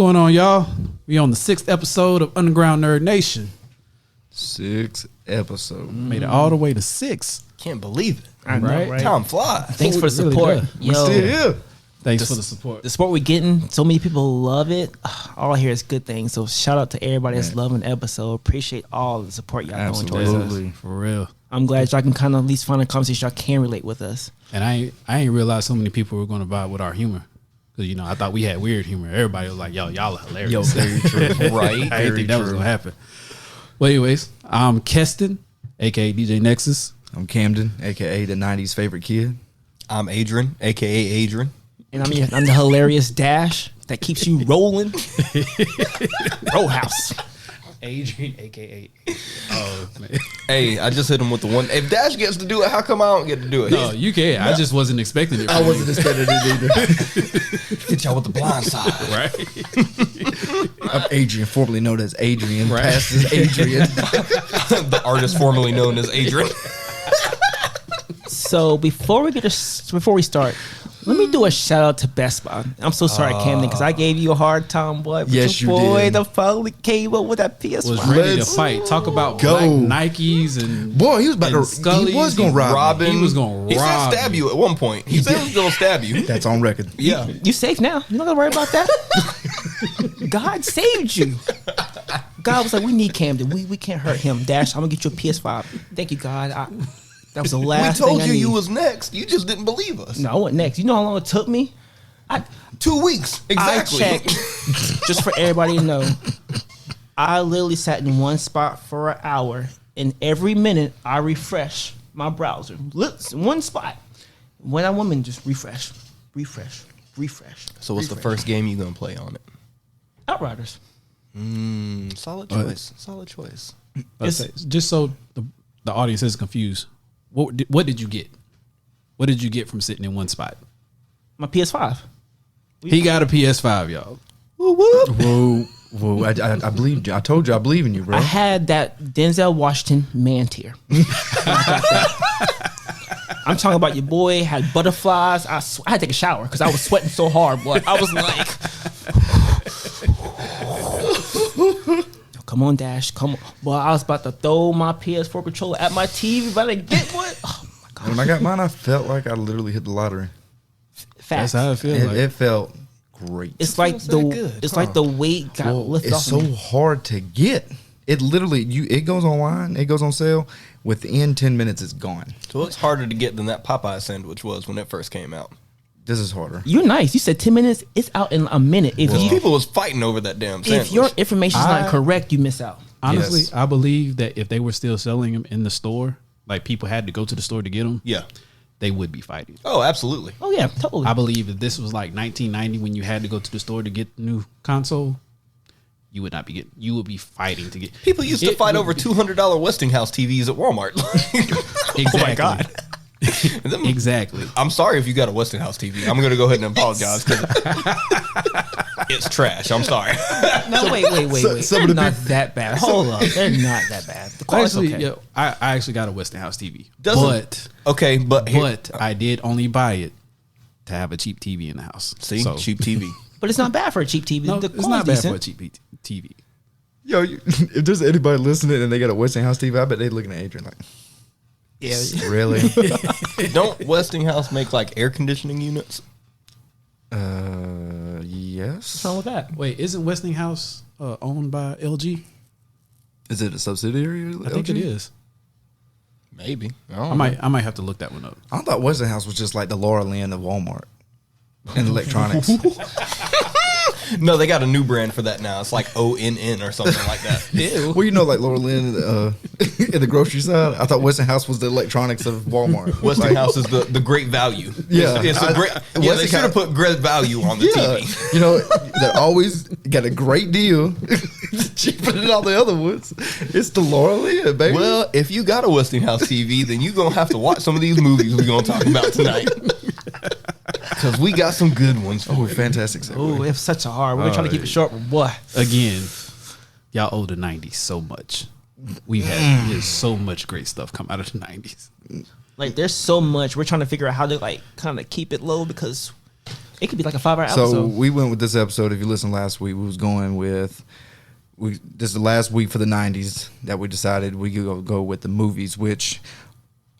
going on, y'all? We on the 6th episode of Underground Nerd Nation. 6th episode. Made it all the way to 6. Can't believe it. I know, right? Time flies. Thanks for the Really support. does. We still here. Thanks for the support. The support we're getting, so many people love it. All I hear is good things. So shout out to everybody that's loving the episode. Appreciate all the support y'all throwing towards us. Absolutely. For real. I'm glad y'all can kind of at least find a conversation y'all can relate with us. And I ain't realized so many people were going to vibe with our humor. Because, you know, I thought we had weird humor. Everybody was like, yo, y'all are hilarious. Yo, very true. Right? I didn't think that was going to happen. Well, anyways, I'm Keston, a.k.a. DJ Nexus. I'm Camden, a.k.a. the 90s favorite kid. I'm Adrian, a.k.a. Adrian. And I'm the hilarious Dash that keeps you rolling. Roll House. Adrian, a.k.a. Oh, man. Hey, I just hit him with the one. If Dash gets to do it, how come I don't get to do it? No, you can. I just wasn't expecting it. I wasn't expecting it either. Hit y'all with the blind side. Right? I'm Adrian, formerly known as Adrian. Right. Past is Adrian. The artist formerly known as Adrian. So before we start, let me do a shout out to Best Buy. I'm so sorry, Camden, because I gave you a hard time, boy. But Yes, your you boy, did. the finally came up with that PS5. Was ready to Let's fight. Talk about go. black Nikes and Boy, he was about and to. Scully's. He was going to rob me. Robin. He was gonna He said rob stab you. you at one point. He said he was going to stab you. That's on record. Yeah. You safe now. You're not gonna worry about that. God saved you. God was like, we need Camden. We can't hurt him. Dash, I'm gonna get you a PS5. Thank you, God. That was the We last told thing I you need. you was next. You just didn't believe us. No, I went next. You know how long it took me? 2 weeks. Exactly. I checked, just for everybody to know, I literally sat in one spot for an hour, and every minute I refresh my browser. One spot. When I woman, just refresh. So what's the first game you going to play on it? Outriders. Solid choice. Solid choice. Just so the audience is confused. What did you get? What did you get from sitting in one spot? My PS5. He got a PS5, y'all. Whoa. I believe you. I told you I believe in you, bro. I had that Denzel Washington man tier. I'm talking about your boy had butterflies. I had to take a shower because I was sweating so hard, boy. I was like, come on, Dash, come on. Boy, I was about to throw my PS4 controller at my TV, but I didn't get one. Oh, my God. When I got mine, I felt like I literally hit the lottery. Facts. That's how it feels like. It felt great. It's like feels that good, it's like the weight got lifted It's off so me. hard to get. It literally, it goes online, it goes on sale. Within 10 minutes, it's gone. So it's harder to get than that Popeye sandwich was when it first came out. This is harder. You're nice. You said 10 minutes. It's out in a minute. If People was fighting over that damn sandwich. if your information is not correct, you miss out. Honestly, Yes. I believe that if they were still selling them in the store, like people had to go to the store to get them, Yeah. they would be fighting. Oh, absolutely. Oh yeah, totally. I believe if this was like 1990 when you had to go to the store to get the new console, you would not be getting. You would be fighting to get. People used to It fight would over be- $200 Westinghouse TVs at Walmart. Exactly. Oh my God. Exactly. I'm sorry if you got a Westinghouse TV. I'm going to go ahead and apologize because it's trash. I'm sorry. No, wait. some They're of the not that bad. Hold up. They're not that bad. The quality's Actually, okay. yeah, I actually got a Westinghouse TV, Doesn't- Okay, but I did only buy it to have a cheap TV in the house. see, So, cheap TV. But it's not bad for a cheap TV. No, The it's not bad quality's for a decent. cheap TV. Yo, if there's anybody listening and they got a Westinghouse TV, I bet they looking at Adrian like, Yeah. really? Don't Westinghouse make like air conditioning units? Yes. What's wrong with that? Wait, isn't Westinghouse owned by LG? Is it a subsidiary? Of I think LG? it is. Maybe. I might have to look that one up. I thought Westinghouse was just like the Laura Lynn of Walmart and electronics. No, they got a new brand for that now. It's like ONN or something like that. Ew. Well, you know, like Laura Lynn in the grocery side. I thought Westinghouse was the electronics of Walmart. Westinghouse is the great value. Yeah. It's a great. Yeah, they should have put great value on the Yeah, TV. you know, they always got a great deal, cheaper than all the other ones. It's the Laura Lynn, baby. Well, if you got a Westinghouse TV, then you're going to have to watch some of these movies we're going to talk about tonight. Because we got some good ones for oh, you. fantastic segue. Oh, it's such a hard. We're trying to keep it short, but boy. Again, y'all owe the 90s so much. We've had there's so much great stuff come out of the 90s. Like, there's so much. We're trying to figure out how to, like, kind of keep it low because It could be like a 5-hour So episode. we went with this episode. If you listened last week, we was going with this is the last week for the 90s that we decided we could go with the movies, which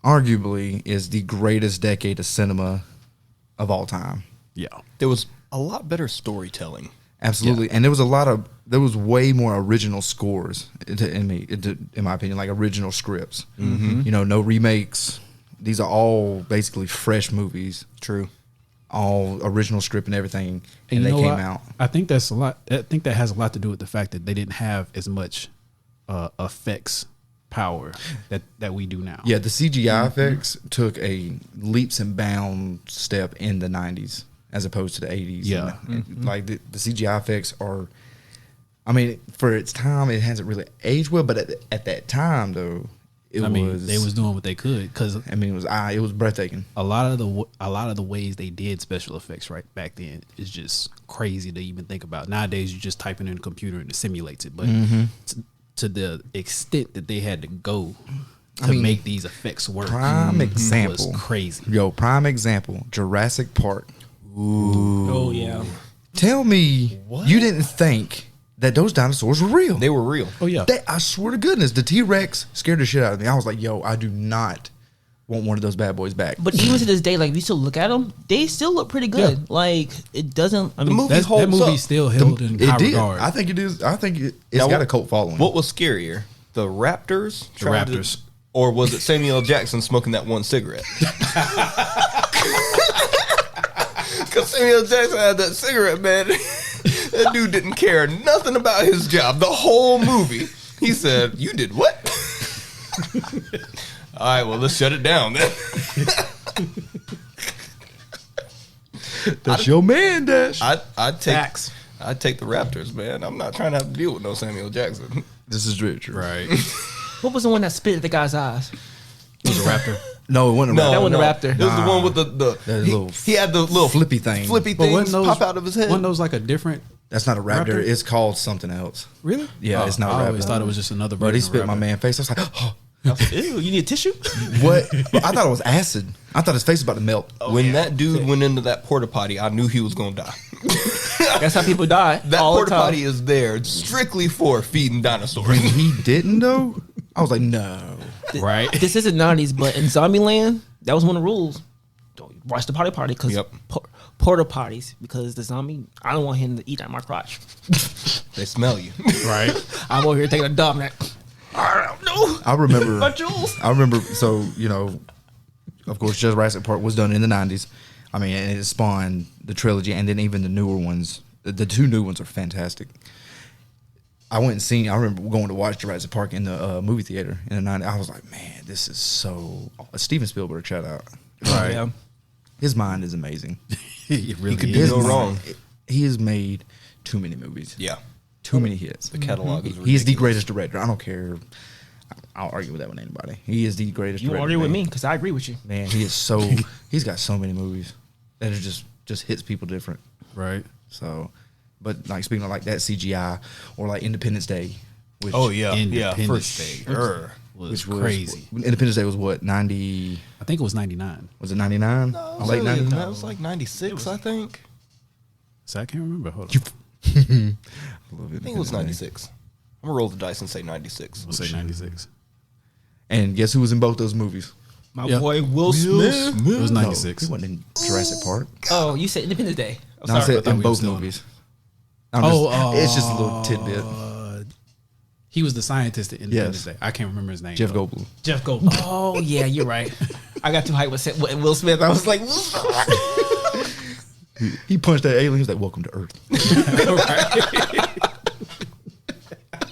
arguably is the greatest decade of cinema of all time. Yeah. There was a lot better storytelling. Absolutely. Yeah. And there was way more original scores in my opinion, like original scripts. Mm-hmm. You know, no remakes. These are all basically fresh movies. True. All original script and everything. And And they you know came what? out. I think that's a lot. I think that has a lot to do with the fact that they didn't have as much effects power that we do now. Yeah, the CGI effects took a leaps and bounds step in the 90s as opposed to the 80s. Yeah. And, like the CGI effects are, I mean, for its time, it hasn't really aged well, but at that time, though, they was doing what they could because it was breathtaking. a lot of the ways they did special effects right back then is just crazy to even think about. Nowadays, you just type it in a computer and it simulates it, but to the extent that they had to go to make these effects work, Prime example. was crazy. Yo, prime example, Jurassic Park. Oh yeah. Tell me you didn't think that those dinosaurs were real. They were real. Oh yeah, I swear to goodness, the T-Rex scared the shit out of me. I was like, yo, I do not want one of those bad boys back. But even to this day, like, we still look at them, they still look pretty good. Yeah. Like, it doesn't. I mean, movie that holds movie up. still held in high regard. I think it is. I think it's Now, got a cult following. What was scarier, the Raptors? The Raptors. Or was it Samuel L. Jackson smoking that one cigarette? Because Samuel L. Jackson had that cigarette, man. That dude didn't care nothing about his job. The whole movie. He said, "You did what?" All right, well, let's shut it down then. That's your man, Dash. I'd take Facts. I'd take the Raptors, man. I'm not trying to have to deal with no Samuel Jackson. This is true. right. what was the one that spit at the guy's eyes? It was a raptor. No, it wasn't. No, That wasn't a raptor. It was the one with the That he, little he had the little flippy thing. flippy But things pop out of his head. Wasn't those like a different? That's not a raptor. Raptor? It's called something else. Really? Yeah, it's not a I always raptor. thought it was just another. But he version of spit in my raptor. man face. I was like, oh, Ew, you need a tissue? what? I thought it was acid. I thought his face was about to melt. When that dude went into that porta potty, I knew he was gonna die. That's how people die. That all the porta time. potty is there strictly for feeding dinosaurs. When he didn't though, I was like, no. Right. This isn't 90s, but in Zombieland, that was one of the rules. Don't watch the potty because Yep. porta potties, because the zombie, I don't want him to eat at my crotch. They smell you. Right. I'm over here taking a dump. Like, I don't know. I remember. My jewels. I remember. So of course, Jurassic Park was done in the 90s. I mean, and it spawned the trilogy, and then even the newer ones. The two new ones are fantastic. I remember going to watch Jurassic Park in the movie theater in the 90s. I was like, man, this is so. Steven Spielberg, shout out. Right. Yeah. His mind is amazing. It really could is. do His no mind- wrong. He has made too many movies. Yeah. Too many hits. The catalog is He is the ridiculous. greatest director. I don't care. I'll argue with that with anybody. He is the greatest You director. argue with man. me because I agree with you. Man, he is so. He's got so many movies that it just hits people different. Right. So, but like speaking of like that CGI or like Independence Day. Which, Oh yeah, Independence first Day. day. Was which was crazy. Independence Day was what 90? I think it was 99. Was it 99? Late 90s. That was like 96, I think. So I can't remember. Hold on. I I think it was 96. I'm gonna roll the dice and say 96. We'll say 96. And guess who was in both those movies? My Yeah. boy Will Smith. It was No, 96. he wasn't in Jurassic Park. Oh, you said Independence Day. I'm No, I sorry. said thought in we both was doing- movies. It's just a little tidbit. He was the scientist in Independence Yes. Day. I can't remember his name. Jeff though. Goldblum. Jeff Goldblum. Oh, yeah, you're right. I got too hyped with Will Smith. I was like, Will Smith. He punched that alien. He was like, "Welcome to Earth."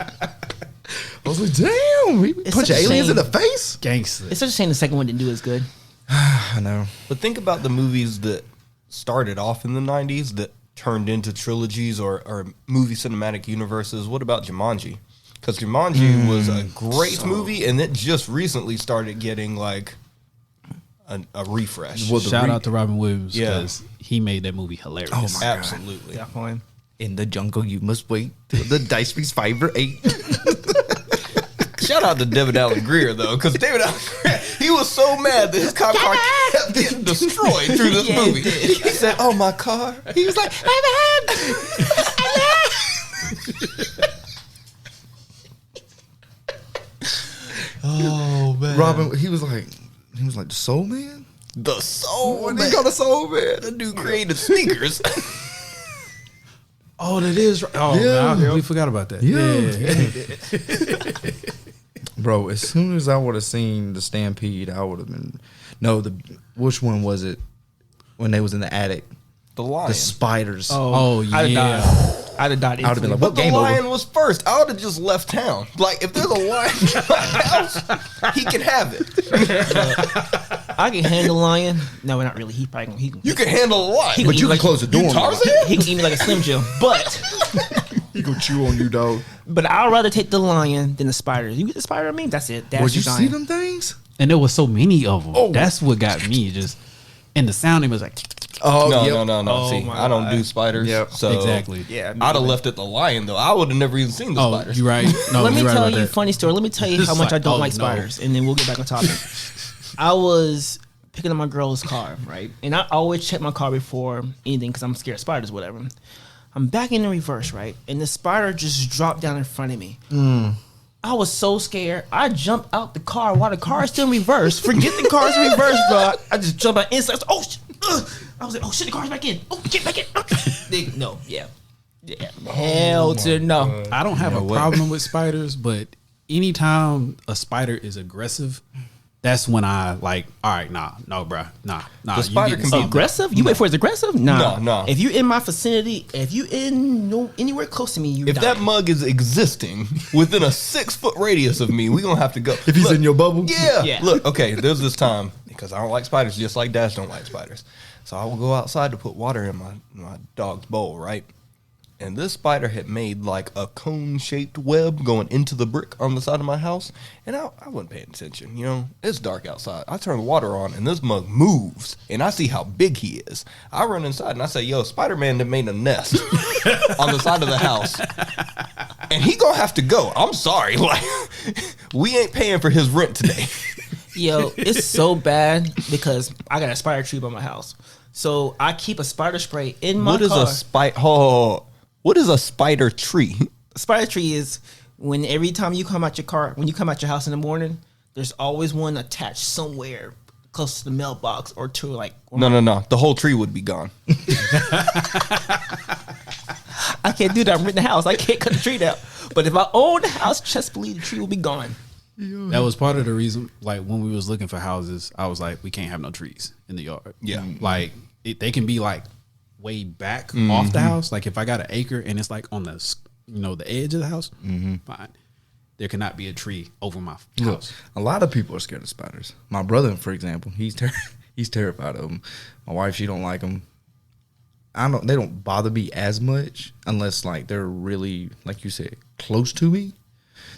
I was like, "Damn!" He It's punched such a aliens in shame. the face. Gangster. It's such a shame the second one didn't do as good. I know. But think about the movies that started off in the 90s that turned into trilogies or movie cinematic universes. What about Jumanji? Because Jumanji was a great movie, and it just recently started getting like a refresh. Well, the Shout out to Robin Williams Yeah. because he made that movie hilarious. Oh my God. Absolutely. Definitely. In the jungle, you must wait till the dice piece 5 or 8. Shout out to David Allen Greer though, because David Allen Greer, he He was so mad that his cop car kept getting destroyed through this movie. He said, "Oh, my car." He was like, Oh man, Robin. He was like the Soul Man. The Soul What Man. they call the Soul Man? The dude created sneakers. Oh, that is right. Oh, Yeah. man, I completely forgot about that. Yeah. Bro, as soon as I would have seen the Stampede, I would have been. No, which one was it? When they was in the attic, The lion. the spiders. Oh, I'd yeah. have died. I would have been like, But "What the game lion over?" was first. I would have just left town. Like, if there's a lion in my house, he can have it. I can handle lion. No, not really. He probably can. He can. You can handle a lion. But you can close the door. You on Tarzan? him. He can eat me like a Slim Jim. But He gonna chew on you, dog. I'd rather take the lion than the spider. You get the spider? I mean, that's it. That's Would you your see giant. them things? And there was so many of them. Oh. That's what got me. And the sounding was like, Oh No. Oh, See, my I don't God. do spiders. Yep. So exactly. Yeah. I'd have left it the lion, though. I would have never even seen the Oh, spiders. you're right. No, Let me you're right tell about you a that. funny story. Let me tell you how It's much I like, don't oh, like no. spiders, and then we'll get back on topic. I was picking up my girl's car, right? And I always check my car before anything because I'm scared of spiders, whatever. I'm back in the reverse, right? And the spider just dropped down in front of me. I was so scared. I jumped out the car while the car is still in reverse. Forget the car's in reverse, bro. I just jumped out inside. Oh, shit. I was like, oh, shit, the car's back in. Oh, get back in. No, yeah. Hell to no. I don't have a problem with spiders, but anytime a spider is aggressive, that's when I like, all right, no, bro, nah. The spider can be Aggressive? You wait for it's aggressive? Nah. No. If you in my vicinity, if you anywhere close to me, you If die. that mug is existing within a 6-foot radius of me, we gonna have to go. If he's in your bubble? Yeah. Yeah. Look, okay, there's this time, because I don't like spiders, just like Dash don't like spiders. So I will go outside to put water in my dog's bowl, right? And this spider had made like a cone-shaped web going into the brick on the side of my house. And I wasn't paying attention, you know. It's dark outside. I turn the water on, and this mug moves. And I see how big he is. I run inside, and I say, yo, Spider-Man done made a nest on the side of the house. And he gonna have to go. I'm sorry. Like, we ain't paying for his rent today. Yo, it's so bad because I got a spider tree by my house. So I keep a spider spray in my What is car. a spider? Oh, what is a spider tree? Spider tree is when every time you come out your car, when you come out your house in the morning, there's always one attached somewhere close to the mailbox or to like. No. The whole tree would be gone. I can't do that. I'm renting the house. I can't cut the tree down. But if I own the house, just believe the tree will be gone. That was part of the reason. Like when we was looking for houses, I was like, we can't have no trees in the yard. Yeah. Like they can be like way back off the house. Like if I got an acre and it's like on the the edge of the house, fine. There cannot be a tree over my Look, house. a lot of people are scared of spiders. My brother, for example, he's terrified of them. My wife, she don't like them. They don't bother me as much unless like they're really, like you said, close to me.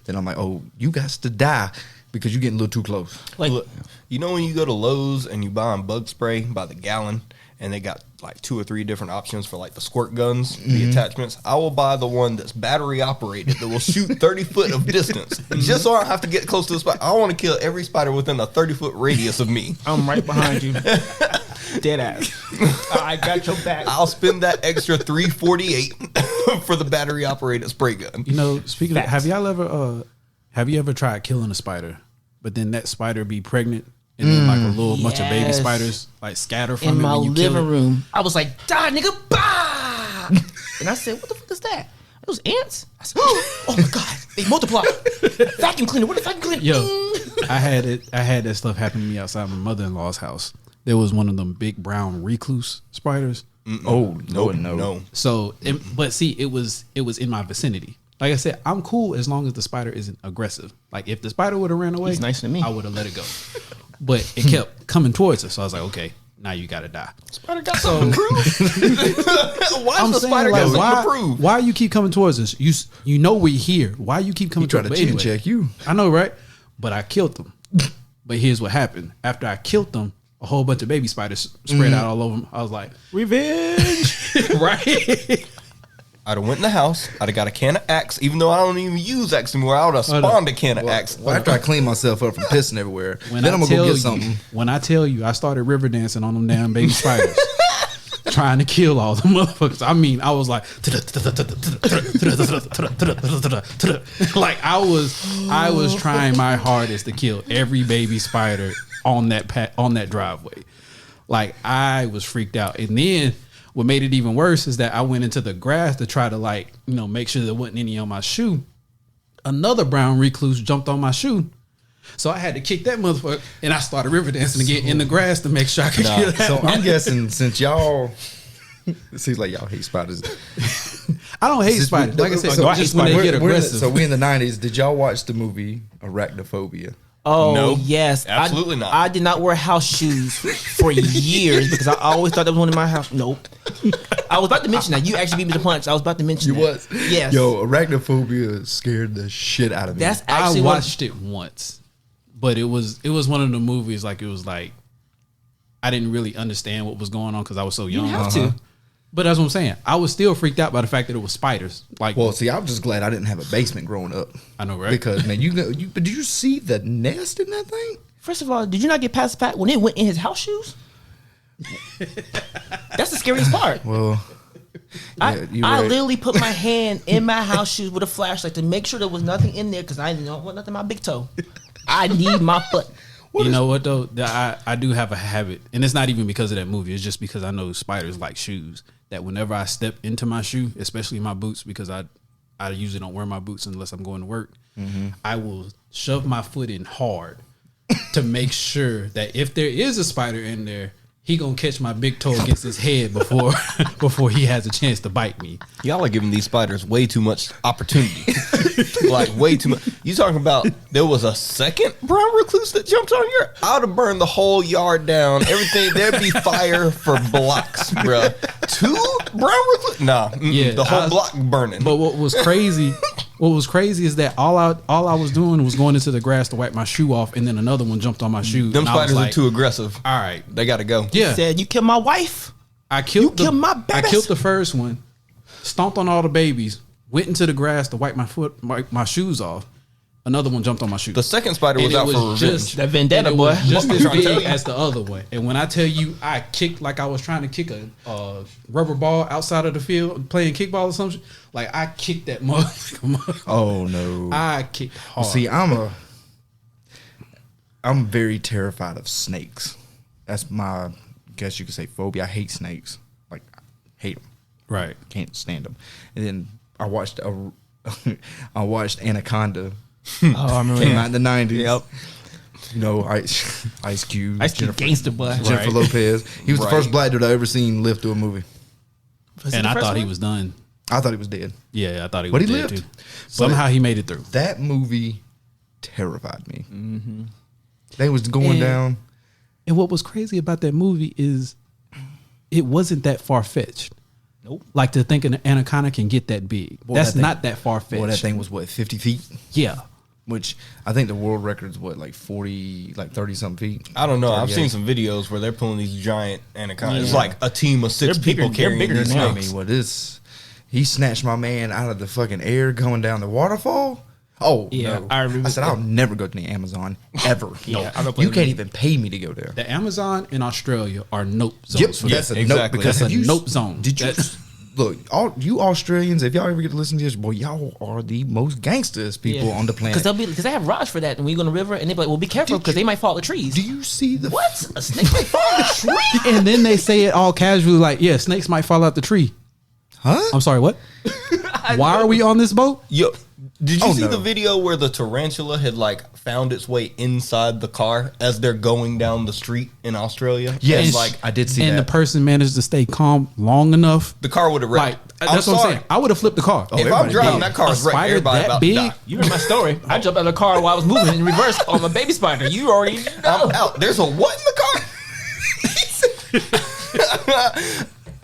Then I'm like, oh, you got to die because you're getting a little too close. Like, Look, you know when you go to Lowe's and you buy bug spray by the gallon, and they got like 2 or 3 different options for like the squirt guns, the attachments. I will buy the one that's battery operated that will shoot 30 foot of distance, just so I don't have to get close to the spider. I want to kill every spider within a 30-foot radius of me. I'm right behind you. Dead ass. I got your back. I'll spend that extra $348 for the battery operated spray gun. You know, speaking of, Facts. have you ever tried killing a spider, but then that spider be pregnant and then like a little bunch of baby Yes. spiders like scatter from In it my when you kill living it? room, I was like, die, nigga, bah! And I said, what the fuck is that? It was ants. I said, oh my God, they multiply. Vacuum cleaner, what a vacuum cleaner? Yo, I had that stuff happen to me outside my mother-in-law's house. There was one of them big brown recluse spiders. Oh, No. So, but see, it was in my vicinity. Like I said, I'm cool as long as the spider isn't aggressive. Like if the spider would have ran away, He's nicer than me. I would have let it go. But it kept coming towards us, so I was like, okay, now you got to die. Spider got something to prove? Why I'm does the saying, spider like, got something why, to prove? why you keep coming towards us? You know we're here. Why you keep coming He tried towards to us? chin check you. I know, right? But I killed them. But here's what happened. After I killed them, a whole bunch of baby spiders spread out all over them. I was like, revenge, right? I'd have went in the house. I'd have got a can of Axe, even though I don't even use Axe anymore. I would have spawned a can of Axe. Well, after I clean myself up from pissing everywhere, When then I I'm gonna go tell get you- something. When I tell you, I started river dancing on them damn baby spiders, trying to kill all the motherfuckers. I mean, I was like, like I was trying my hardest to kill every baby spider on that driveway. Like I was freaked out, and then what made it even worse is that I went into the grass to try to make sure there wasn't any on my shoe. Another brown recluse jumped on my shoe. So I had to kick that motherfucker, and I started river dancing again in the grass to make sure I could kill that. So I'm guessing since y'all, it seems like y'all hate spiders. I don't hate spiders. Like I said, So I hate just when they We're- get we're in the- aggressive. so we in the 90s. Did y'all watch the movie Arachnophobia? Oh, Nope. yes. Absolutely not. I did not wear house shoes for years because I always thought there was one in my house. Nope. I was about to mention that. You actually beat me to the punch. I was about to mention that. Yes. Yo, Arachnophobia scared the shit out of me. That's I actually watched it once, but it was one of the movies I didn't really understand what was going on because I was so young. You have to. But that's what I'm saying. I was still freaked out by the fact that it was spiders. Well, see, I'm just glad I didn't have a basement growing up. I know, right? Because man, but did you see the nest in that thing? First of all, did you not get past the fact when it went in his house shoes? That's the scariest part. Well, I right. literally put my hand in my house shoes with a flashlight to make sure there was nothing in there because I don't want nothing in my big toe. I need my foot. You know what though? I do have a habit, and it's not even because of that movie. It's just because I know spiders like shoes. That whenever I step into my shoe, especially my boots, because I usually don't wear my boots unless I'm going to work. I will shove my foot in hard to make sure that if there is a spider in there, he gonna catch my big toe against his head before he has a chance to bite me. Y'all are giving these spiders way too much opportunity. Like way too much. You talking about there was a second brown recluse that jumped on your? I would have burned the whole yard down. Everything there'd be fire for blocks, bruh. 2 brown recluse? Nah, Yeah, the whole block burning. But what was crazy is that all I was doing was going into the grass to wipe my shoe off, and then another one jumped on my shoe. Them and I was spiders like, are too aggressive. All right, They gotta go. yeah. Said you killed my wife. I killed killed my I babies. killed the first one, stomped on all the babies, went into the grass to wipe my shoes off. Another one jumped on my shoe. The second spider was And it out was for revenge. just That vendetta, and it boy. was just I'm as trying to tell big you. as the other one. And when I tell you, I kicked like I was trying to kick a rubber ball outside of the field playing kickball or something. Like I kicked that motherfucker. Oh no! I kicked hard. See, I'm very terrified of snakes. That's my, guess you could say, phobia. I hate snakes. Like, I hate them. right. Can't stand them. And then I watched Anaconda. Oh, I remember Came that. out in the 90s. Yep. You know, Ice Cube, Ice Cube gangster boy. Jennifer Right. Lopez. He was the Right. first black dude I ever seen live through a movie. Was it And the I first thought he one? was done. I thought he was dead. Yeah, I thought he But was he dead lived. too. Somehow he made it through. That movie terrified me. Mm-hmm. They was going And- down. And what was crazy about that movie is it wasn't that far fetched. Nope. Like to think an anaconda can get that big. Boy, That's that thing- not that far fetched. Well, that thing was what, 50 feet? Yeah. Which I think the world record's what, like 40, like 30 something feet. I don't know. I've 38. seen some videos where they're pulling these giant anacondas. It's Yeah. like a team of 6 They're bigger- people they're carrying bigger these than that. I snakes. mean, what is? He snatched my man out of the fucking air going down the waterfall. Oh, Yeah, no. I remember said, that. I'll never go to the Amazon ever. Yeah, I don't You blame can't you. even pay me to go there. The Amazon in Australia are nope zones Yep, for that's that. a nope. exactly. Because That's have a you- nope zone. Did you That's- look? All you Australians, if y'all ever get to listen to this, boy, y'all are the most gangsters people on the planet. Because they have rods for that, and when you go in the river, and they be like, "Well, be careful because they might fall the trees." Do you see the What? A snake might fall the tree? And then they say it all casually like, yeah, snakes might fall out the tree. Huh? I'm sorry, what? Why are we on this boat? Yo, did you Oh, see no. the video where the tarantula had like found its way inside the car as they're going down the street in Australia? Yes, And, like I did see And that. the person managed to stay calm long enough. the car would have Like, wrecked. that's what I'm saying. I would have flipped the car. If I'm everybody driving, did. that car is A wrecked. spider Everybody that about big? to die. You remember my story? I jumped out of the car while I was moving in reverse on my baby spider. You already know. I'm out. There's a what in the car?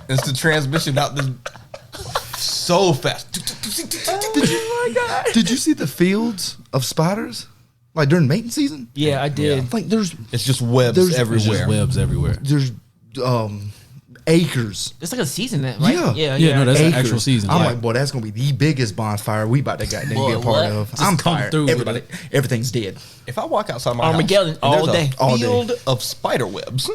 It's the transmission out the so fast. Did you see the fields of spiders? Like during mating season? Yeah, I did. Like there's It's just webs There's- There's everywhere. just webs everywhere. there's acres. It's like a season, that right? Yeah. Yeah, no, that's an Acres. actual season. I'm Yeah. like, boy, that's gonna be the biggest bonfire we about to goddamn be a Boy, part what? of. Just I'm come fired. through with Everybody, everything's dead. If I walk outside my Armageddon house, all and there's day. a All day. field of spider webs.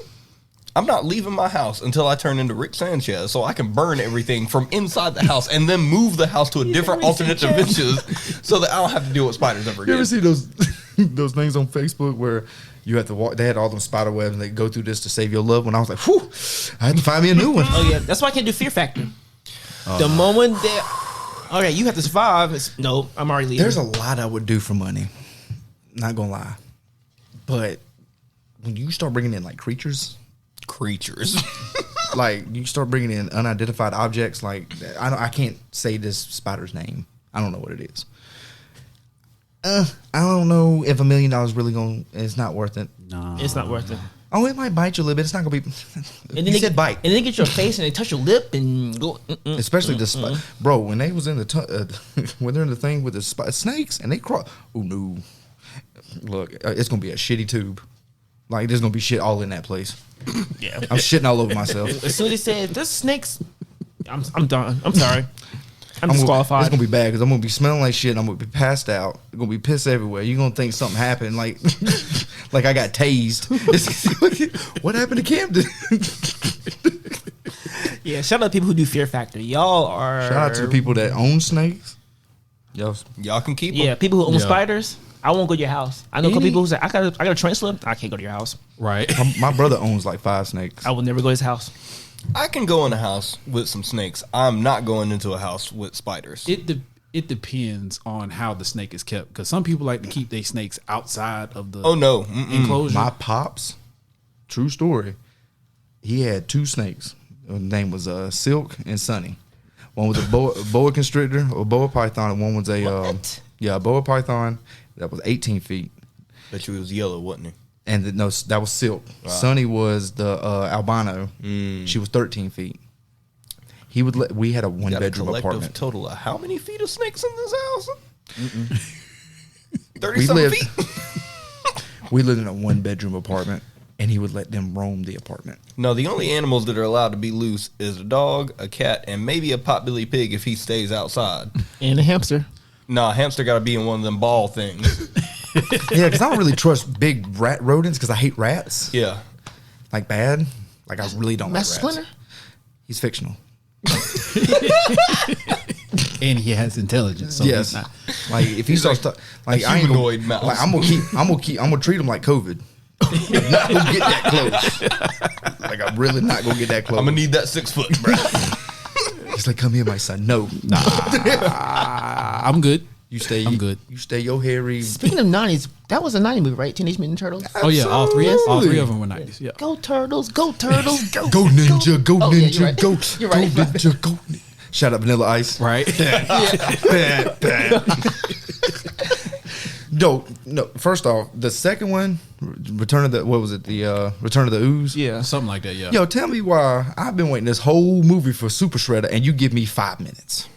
I'm not leaving my house until I turn into Rick Sanchez, so I can burn everything from inside the house and then move the house to a different alternate dimension, so that I don't have to deal with spiders ever You again. ever see those those things on Facebook where you have to walk? They had all them spider webs and they go through this to save your loved one. I was like, whew, I had to find me a new one. Oh yeah, that's why I can't do Fear Factor. The moment that, all right, you have to survive. No, I'm already leaving. There's a lot I would do for money. Not gonna lie, but when you start bringing in like creatures, like you start bringing in unidentified objects, like I can't say this spider's name. I don't know what it is. I don't know if $1 million really gonna. It's not worth it. Nah. It's not worth it. Oh, it might bite you a little bit. It's not gonna be. And then You they said get, bite. and then they get your face and they touch your lip and go. Especially the bro, when they was in the when they're in the thing with the snakes and they crawl. Oh no! Look, it's gonna be a shitty tube. Like there's gonna be shit all in that place. Yeah. I'm shitting all over myself. As soon as they said there's snakes, I'm done. I'm sorry. I'm It's disqualified. gonna be bad because I'm gonna be smelling like shit. And I'm gonna be passed out. I'm gonna be piss everywhere. You're gonna think something happened, like like I got tased. What happened to Camden? Yeah. Shout out to people who do Fear Factor. Y'all are. Shout out to the people that own snakes. Yo, Y'all can keep them. Yeah, people who own Yeah. spiders. I won't go to your house. I know a couple people who say I got a transfer. I can't go to your house. Right. my brother owns like 5 snakes. I will never go to his house. I can go in a house with some snakes. I'm not going into a house with spiders. It depends on how the snake is kept, because some people like to keep their snakes outside of the Oh no. Mm-mm. enclosure. My pops, true story. He had 2 snakes. Their name was Silk and Sunny. One was a boa constrictor or boa python, and one was a boa python that was 18 feet. Bet you it was yellow, wasn't it? And no, that was Silk. Sunny was the albino. She was 13 feet. He would let. We had a Got a 1-bedroom collective apartment. total of how many feet of snakes in this house? 30 We something lived. feet. We lived in a 1-bedroom apartment, and he would let them roam the apartment. No, the only animals that are allowed to be loose is a dog, a cat, and maybe a potbelly pig if he stays outside. And a hamster. Nah, hamster got to be in one of them ball things. Yeah, because I don't really trust big rat rodents because I hate rats. Yeah. Like bad. Like I really don't like Master rats. Splinter. He's fictional. and he has intelligence. So Yes. he's not. Like if he starts like I ain't humanoid gonna, mouse. like I'm gonna treat him like COVID. I'm not gonna get that close. Like I'm really not gonna get that close. I'm going to need that 6 foot, bro. He's like, come here, my son. No, I'm good. you stay. I'm good. You stay your hairy. Speaking of 90s, that was a 90s movie, right? Teenage Mutant Ninja Turtles. Oh yeah, all three Absolutely. of them were 90s. Yeah. Go Turtles, go Turtles, go. Go ninja, go Oh, yeah, ninja, you're right. go, You're go right. ninja, go. Shout out Vanilla Ice. Right. No. First off, the second one, Return of the Return of the Ooze. Yeah. Something like that. Yeah. Yo, tell me why I've been waiting this whole movie for Super Shredder, and you give me 5 minutes.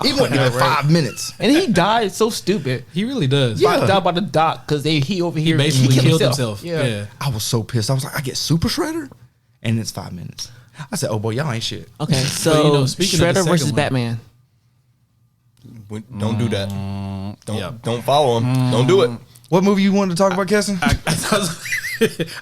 He wouldn't give me 5 minutes. And he died so stupid. He really does. Yeah. He died by the dock because he over He here. basically killed himself. Yeah. Yeah. I was so pissed. I was like, I get Super Shredder, and it's 5 minutes. I said, oh boy, y'all ain't shit. Okay, so you know, speaking of the Shredder second versus one- Batman. Don't do that. yeah. Don't follow him. Don't do it. What movie you wanted to talk about, Kesson?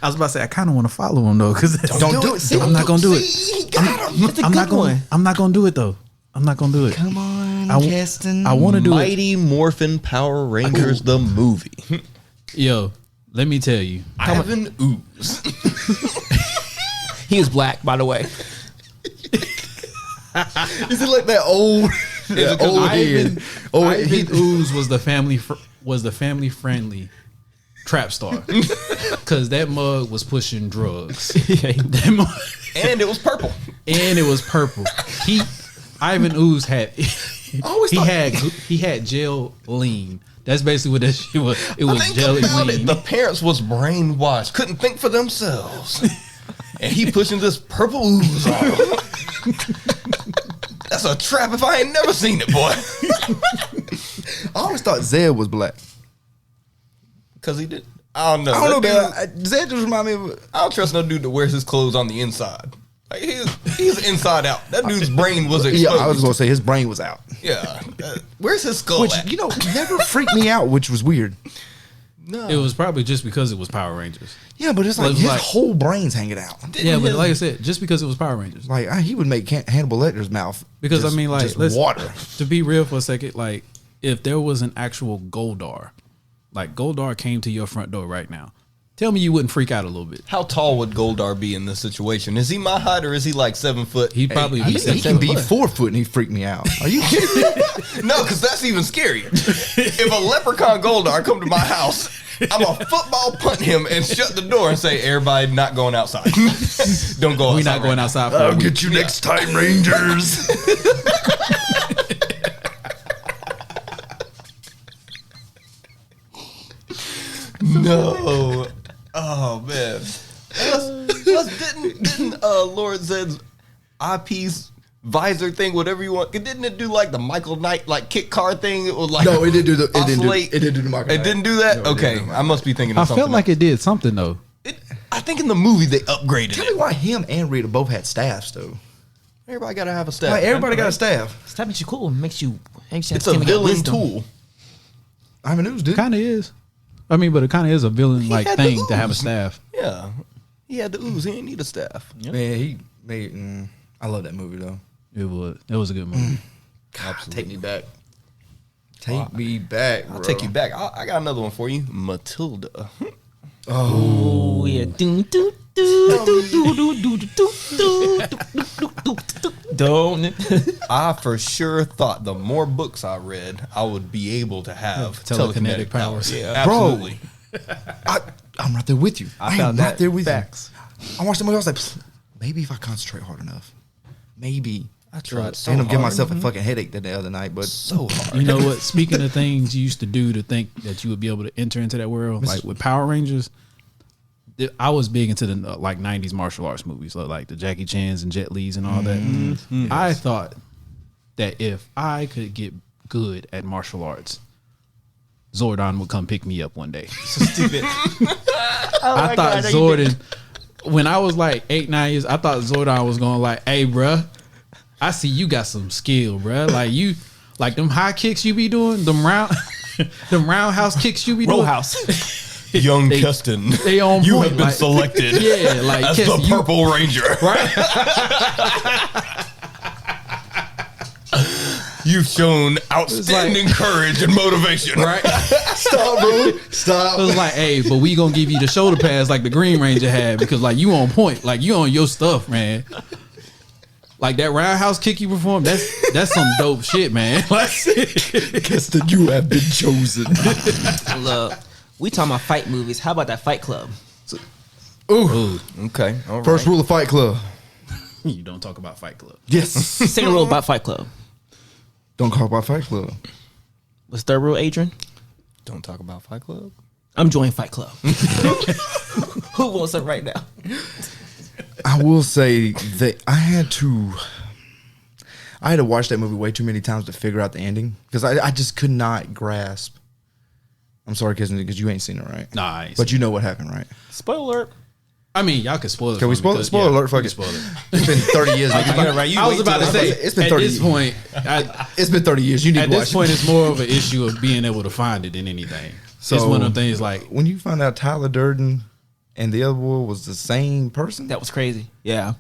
I was about to say I kind of want to follow him though, because Don't do it. I'm not gonna do it. It's a I'm good not going. one. I'm not gonna do it though. I'm not gonna do it. Come on, I w- Keston. I want to do it. Mighty Morphin Power Rangers the movie. Yo, let me tell you. Ivan Ooze. He is black, by the way. Is it like that old? Yeah, old Ivan, head. Oh, Ivan Ooze was the family friendly trap star, because that mug was pushing drugs. That mug- And it was purple. and it was purple. Ivan Ooze had always thought- he had gel lean. That's basically what that shit was. It was Think jelly about it. lean. The parents was brainwashed, couldn't think for themselves, and he pushing this purple ooze on them. That's a trap if I ain't never seen it, boy. I always thought Zed was black. Because he did. I don't know. I don't know, That man. Zed just remind me of. dude, I don't trust no dude that wears his clothes on the inside. Like he's inside out. That dude's brain was exposed. Yeah, I was gonna say his brain was out. Yeah. Where's his skull Which, at? never freaked me out, which was weird. No. It was probably just because it was Power Rangers. Yeah, but it's like It was his like- whole brain's hanging out. Yeah, but like I said, just because it was Power Rangers. Like he would make Hannibal Lecter's mouth Because just, I mean, like, just water. To be real for a second, like if there was an actual Goldar, like Goldar came to your front door right now, tell me you wouldn't freak out a little bit. How tall would Goldar be in this situation? Is he my height or is he like 7 foot? He'd probably He, be he can be 4 foot and he freaked me out. Are you kidding me? No, because that's even scarier. If a leprechaun Goldar come to my house, I'm gonna football punt him and shut the door and say, "Everybody, not going outside. Don't go outside. We're not going right outside for I'll a week. get you next time, Rangers. now." No. Oh man. Didn't Lord Zed's eyepiece visor thing, whatever you want? Didn't it do like the Michael Knight like kick car thing? It was like No, it didn't do the. It oscillate? didn't do the Michael It Knight. didn't do that. No, it Okay, didn't do I must be thinking of I something. felt like it did something though. I think in the movie they upgraded Tell it. me why him and Rita both had staffs though. Everybody gotta have a staff. Like everybody got a staff. That makes you cool. Makes you. It's a villain tool. I mean, it was dude. Kind of is. I mean, but it kind of is a villain like had the thing to have a ooze. staff. Yeah, he had the ooze. He didn't need a staff. Man, he made. I love that movie though. It was a good movie. God, take me back. Take me back. I'll bro. take you back. I got another one for you, Matilda. Oh yeah. Don't. I for sure thought the more books I read, I would be able to have Telekinetic powers. Yeah, Bro. absolutely. I'm right there with you. I am right there with facts. you. I watched the movie. I was like, maybe if I concentrate hard enough, maybe. I tried so I ended up giving hard. myself a fucking headache the other night, but So hard. You know what? Speaking of things you used to do to think that you would be able to enter into that world, like with Power Rangers, I was big into the like 90s martial arts movies, so like the Jackie Chan's and Jet Li's and all that. I thought that if I could get good at martial arts, Zordon would come pick me up one day. Stupid. I thought Zordon, when I was like 8-9 years, I thought Zordon was going like, "Hey, bruh, I see you got some skill, bruh. Like you, like them high kicks you be doing, them roundhouse kicks you be doing." Rollhouse. Young Keston, They on you point, have been like- selected Yeah, like as Keston, the you- Purple Ranger. right? You've shown outstanding courage and motivation. Right? stop, bro. Stop. It was like, hey, but we gonna give you the shoulder pads like the Green Ranger had because like you on point, like you on your stuff, man. Like that roundhouse kick you performed, that's some dope shit, man. Like, Keston, you have been chosen. Look, we talking about fight movies. How about that Fight Club? Ooh. Okay. All right. First rule of Fight Club. you don't talk about Fight Club. Yes. Second rule about Fight Club. Don't talk about Fight Club. What's third rule, Adrian? Don't talk about Fight Club. I'm joining Fight Club. Who wants it right now? I will say that I had to watch that movie way too many times to figure out the ending because I just could not grasp. I'm sorry, Keston, because you ain't seen it, right? Nah, I ain't But seen you know what happened, right? Spoiler alert. I mean, y'all can spoil it. Can we for me spoil it? because- Spoiler yeah, alert, fuck we it. can spoil it. It's been 30 years. nigga. I was about to say, It's been at 30 this point, It's been 30 years. You need at to watch this point, it. it's more of an issue of being able to find it than anything. So it's one of them things like, when you find out Tyler Durden and the other boy was the same person That was crazy. Yeah.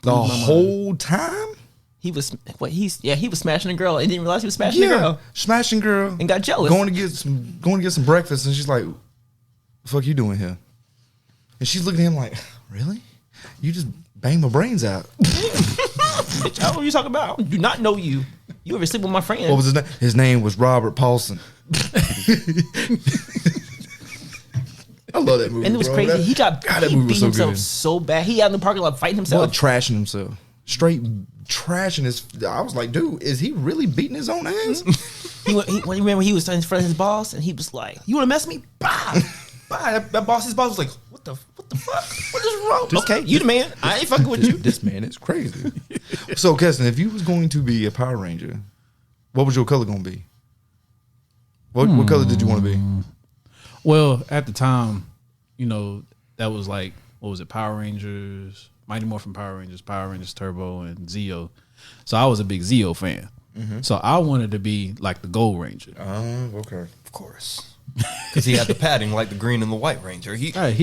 the whole time? He was he was smashing a girl and didn't realize he was smashing a Yeah, girl smashing girl and got jealous. going to get some breakfast, and she's like, "The fuck you doing here?" And she's looking at him like, "Really? You just banged my brains out." Bitch, I don't know what you talking about. I do not know you. You ever sleep with my friend? What was his name? His name was Robert Paulson. I love that movie. And it was bro. crazy. He God, that he movie beat was so himself good. so bad. He out in the parking lot fighting Well, himself. trashing himself. Straight trashing his. I was like, dude, is he really beating his own ass? When remember he was in front of his boss and he was like, "You want to mess me?" Bah, bah. His boss was like, "What the fuck? What is wrong?" Okay, you the man. I ain't fucking with you. This man is crazy. So, Keston, if you was going to be a Power Ranger, what was your color going to be? What color did you want to be? well, at the time, you know, that was like, what was it, Power Rangers, Mighty Morphin Power Rangers Turbo, and Zeo. So I was a big Zeo fan. So I wanted to be like the Gold Ranger. Oh, okay. Of course. Because he had the padding like the Green and the White Ranger. He had,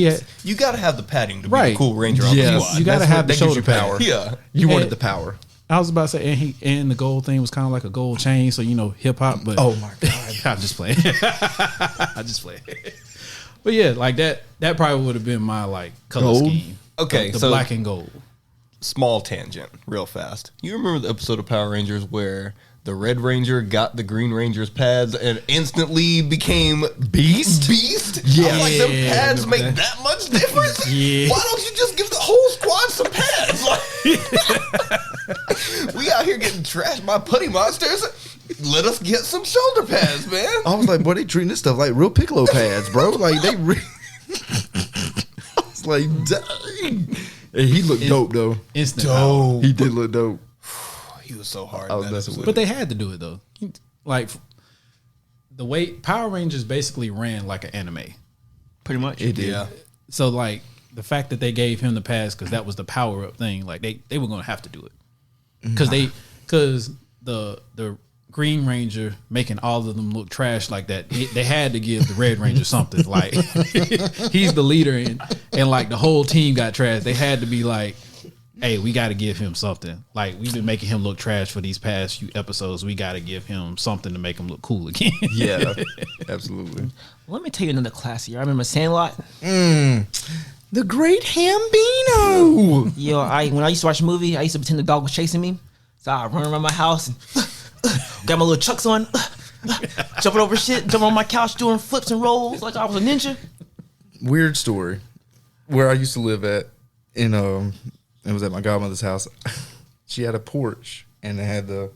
You got to have the padding to be Right. the cool Ranger on Yes. the squad. you got to have the that gives shoulder you power. pad. Yeah. You And- wanted the power. I was about to say, and the gold thing was kind of like a gold chain, so hip hop. But Oh my god. I'm just playing. I just play. But yeah, like that probably would have been my like color Gold? scheme. Okay, the so- black and gold. Small tangent, real fast. You remember the episode of Power Rangers where the Red Ranger got the Green Ranger's pads and instantly became Beast? Beast? Yeah. I'm like, them Yeah, pads make that. that much difference? Yeah. Why don't you just give the whole squad some pads? Like, we out here getting trashed by putty monsters. Let us get some shoulder pads, man. I was like, boy, they treating this stuff like real Piccolo pads, bro. Like they I was like, dang. And he looked dope though. Instant power. He did look dope. He was so hard. I was in that messing episode. with But they had to do it though. Like the way Power Rangers basically ran like an anime. Pretty much. It did. Yeah. So like the fact that they gave him the pass because that was the power up thing, like they were gonna have to do it because the Green Ranger making all of them look trash like that, they had to give the Red Ranger something. Like he's the leader and like the whole team got trash. They had to be like, hey, we got to give him something. Like we've been making him look trash for these past few episodes. We got to give him something to make him look cool again. Yeah, absolutely. Let me tell you another classic. I remember Sandlot. The Great Hambino. Yo, when I used to watch a movie, I used to pretend the dog was chasing me. So I'd run around my house and got my little chucks on, jumping over shit, jumping on my couch, doing flips and rolls like I was a ninja. Weird story. Where I used to live at, it was at my godmother's house. She had a porch and it had the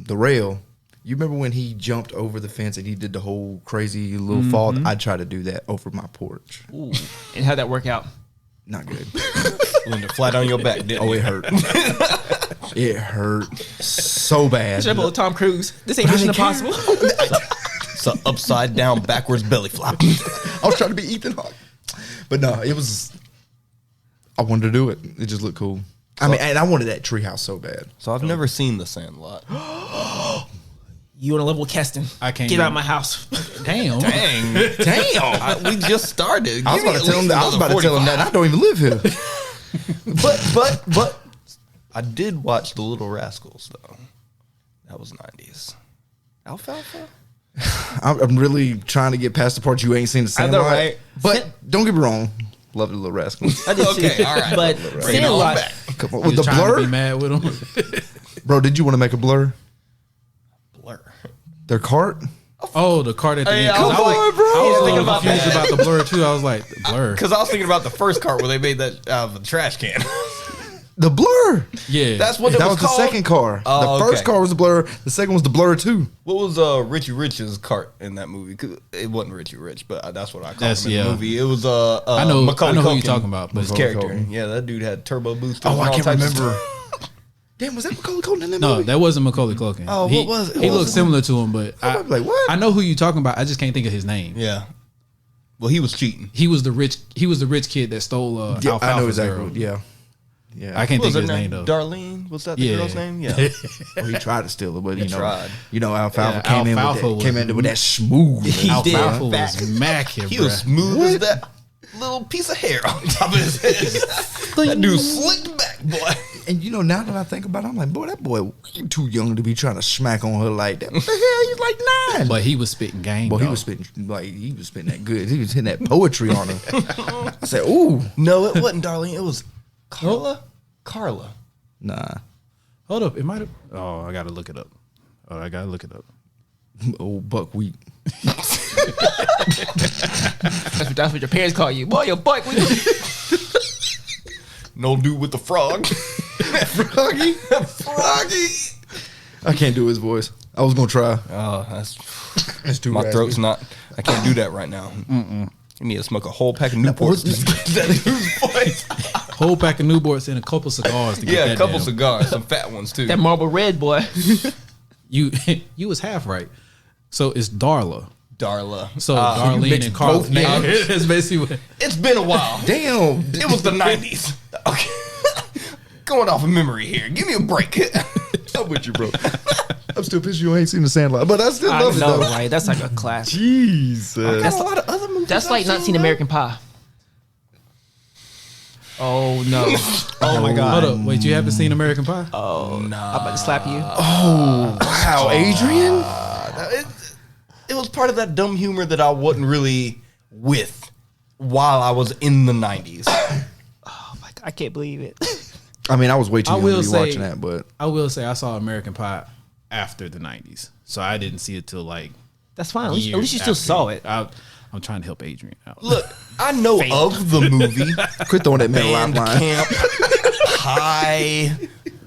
rail. You remember when he jumped over the fence and he did the whole crazy little fall? I'd try to do that over my porch. Ooh. And how'd that work out? Not good. Landed flat on your back, didn't Oh, you? it hurt. It hurt so bad. Should have pulled Tom Cruise. This ain't Mission Impossible. It's an upside down, backwards belly flop. I was trying to be Ethan Hawke. But no, it was. I wanted to do it. It just looked cool. I mean, and I wanted that treehouse so bad. So I've never seen The Sandlot. You on a level with Keston. I can't Get even- out of my house. Damn. Dang. Damn. We just started. I was Give me about at to tell him least that. I was about to another tell him that 45. I don't even live here. But I did watch The Little Rascals though. That was 90s. Alfalfa? I'm really trying to get past the part you ain't seen the I know, Sandlot. right? But don't get me wrong. Love the Little Rascals. I did Okay, too. all right. But Bring it on Sandlot, back. Come on. You With the was trying to be blur? mad with him. Bro, did you want to make a blur? Blur. Their cart? Oh, the card at the Hey, end. come 'Cause I was, on, bro. I was a Thinking little about confused that. about the blur too. I was like, the blur. Because I was thinking about the first car where they made that out of a trash can. The blur. Yeah, That's what it That was was called. the second car. Oh, The first okay. car was the blur. The second was the blur 2. What was Richie Rich's cart in that movie? 'Cause it wasn't Richie Rich, but that's what I called That's- him in yeah. the movie. It was I know Macaulay who you're Culkin, talking about, but his Macaulay character. Culkin. Yeah, that dude had turbo boosters. Oh, and I all can't types of remember. stuff. Damn, was that Macaulay Culkin in that no, movie? that wasn't Macaulay Culkin. Oh, he, what was it? He What looked was it? similar to him, but I was like, what? I know who you're talking about. I just can't think of his name. Yeah. Well, he was cheating. He was the rich kid that stole Yeah, Alfalfa's I know exactly. girl. Yeah. Yeah. I can't What was think of her his name though. Darlene? Was that the Yeah. girl's name? Yeah. Well, he tried to steal it, but He tried. Alfalfa Yeah, came Alfalfa in with that smooth. He did. Alfalfa Fact. was macking, He bruh. was smooth as that little piece of hair on top of his head. That dude slicked back, boy. And now that I think about it, I'm like, boy, that boy way too young to be trying to smack on her like that. What the hell? He's like 9. But he was spitting game. Boy, he though. was spitting that good. He was hitting that poetry on her. I said, ooh, No, it wasn't Darlene. It was Carla. Carla. nah. Hold up, it might have. Oh, I gotta look it up. Old buckwheat. that's what your parents call you. Boy, your butt. No dude with the frog. Froggy. Froggy. I can't do his voice. I was gonna try. Oh, that's It's too my raspy. throat's not. I can't do that right now. You need to smoke a whole pack of Newports. That dude's voice. whole pack of Newports and a couple cigars. To get Yeah, that a couple down. cigars, some fat ones too. That Marble Red, boy. You was half right. So it's Darla. Darla. So you Darlene mixed and Carl. both names? That's basically what. It's been a while. Damn. It was the 90s. Okay. Going off of memory here. Give me a break. I'm with you, bro. I'm still pissed you ain't seen the Sandlot, but I still I love know, it though. right? That's like a classic. Jesus. There's a lot of other movies. That's like not seen American Pie. Oh no! Oh my God! Hold up, wait, you haven't seen American Pie? Oh no! I'm about to slap you. Wow, Adrian. It was part of that dumb humor that I wasn't really with while I was in the 90s. Oh my God! I can't believe it. I mean, I was way too I young to will be say, watching that, but I will say I saw American Pie after the 90s, so I didn't see it till like That's fine. At least years you still after. saw it. I'm trying to help Adrian out. Look, I know of the movie. quit throwing that middle Band lifeline. Camp, High,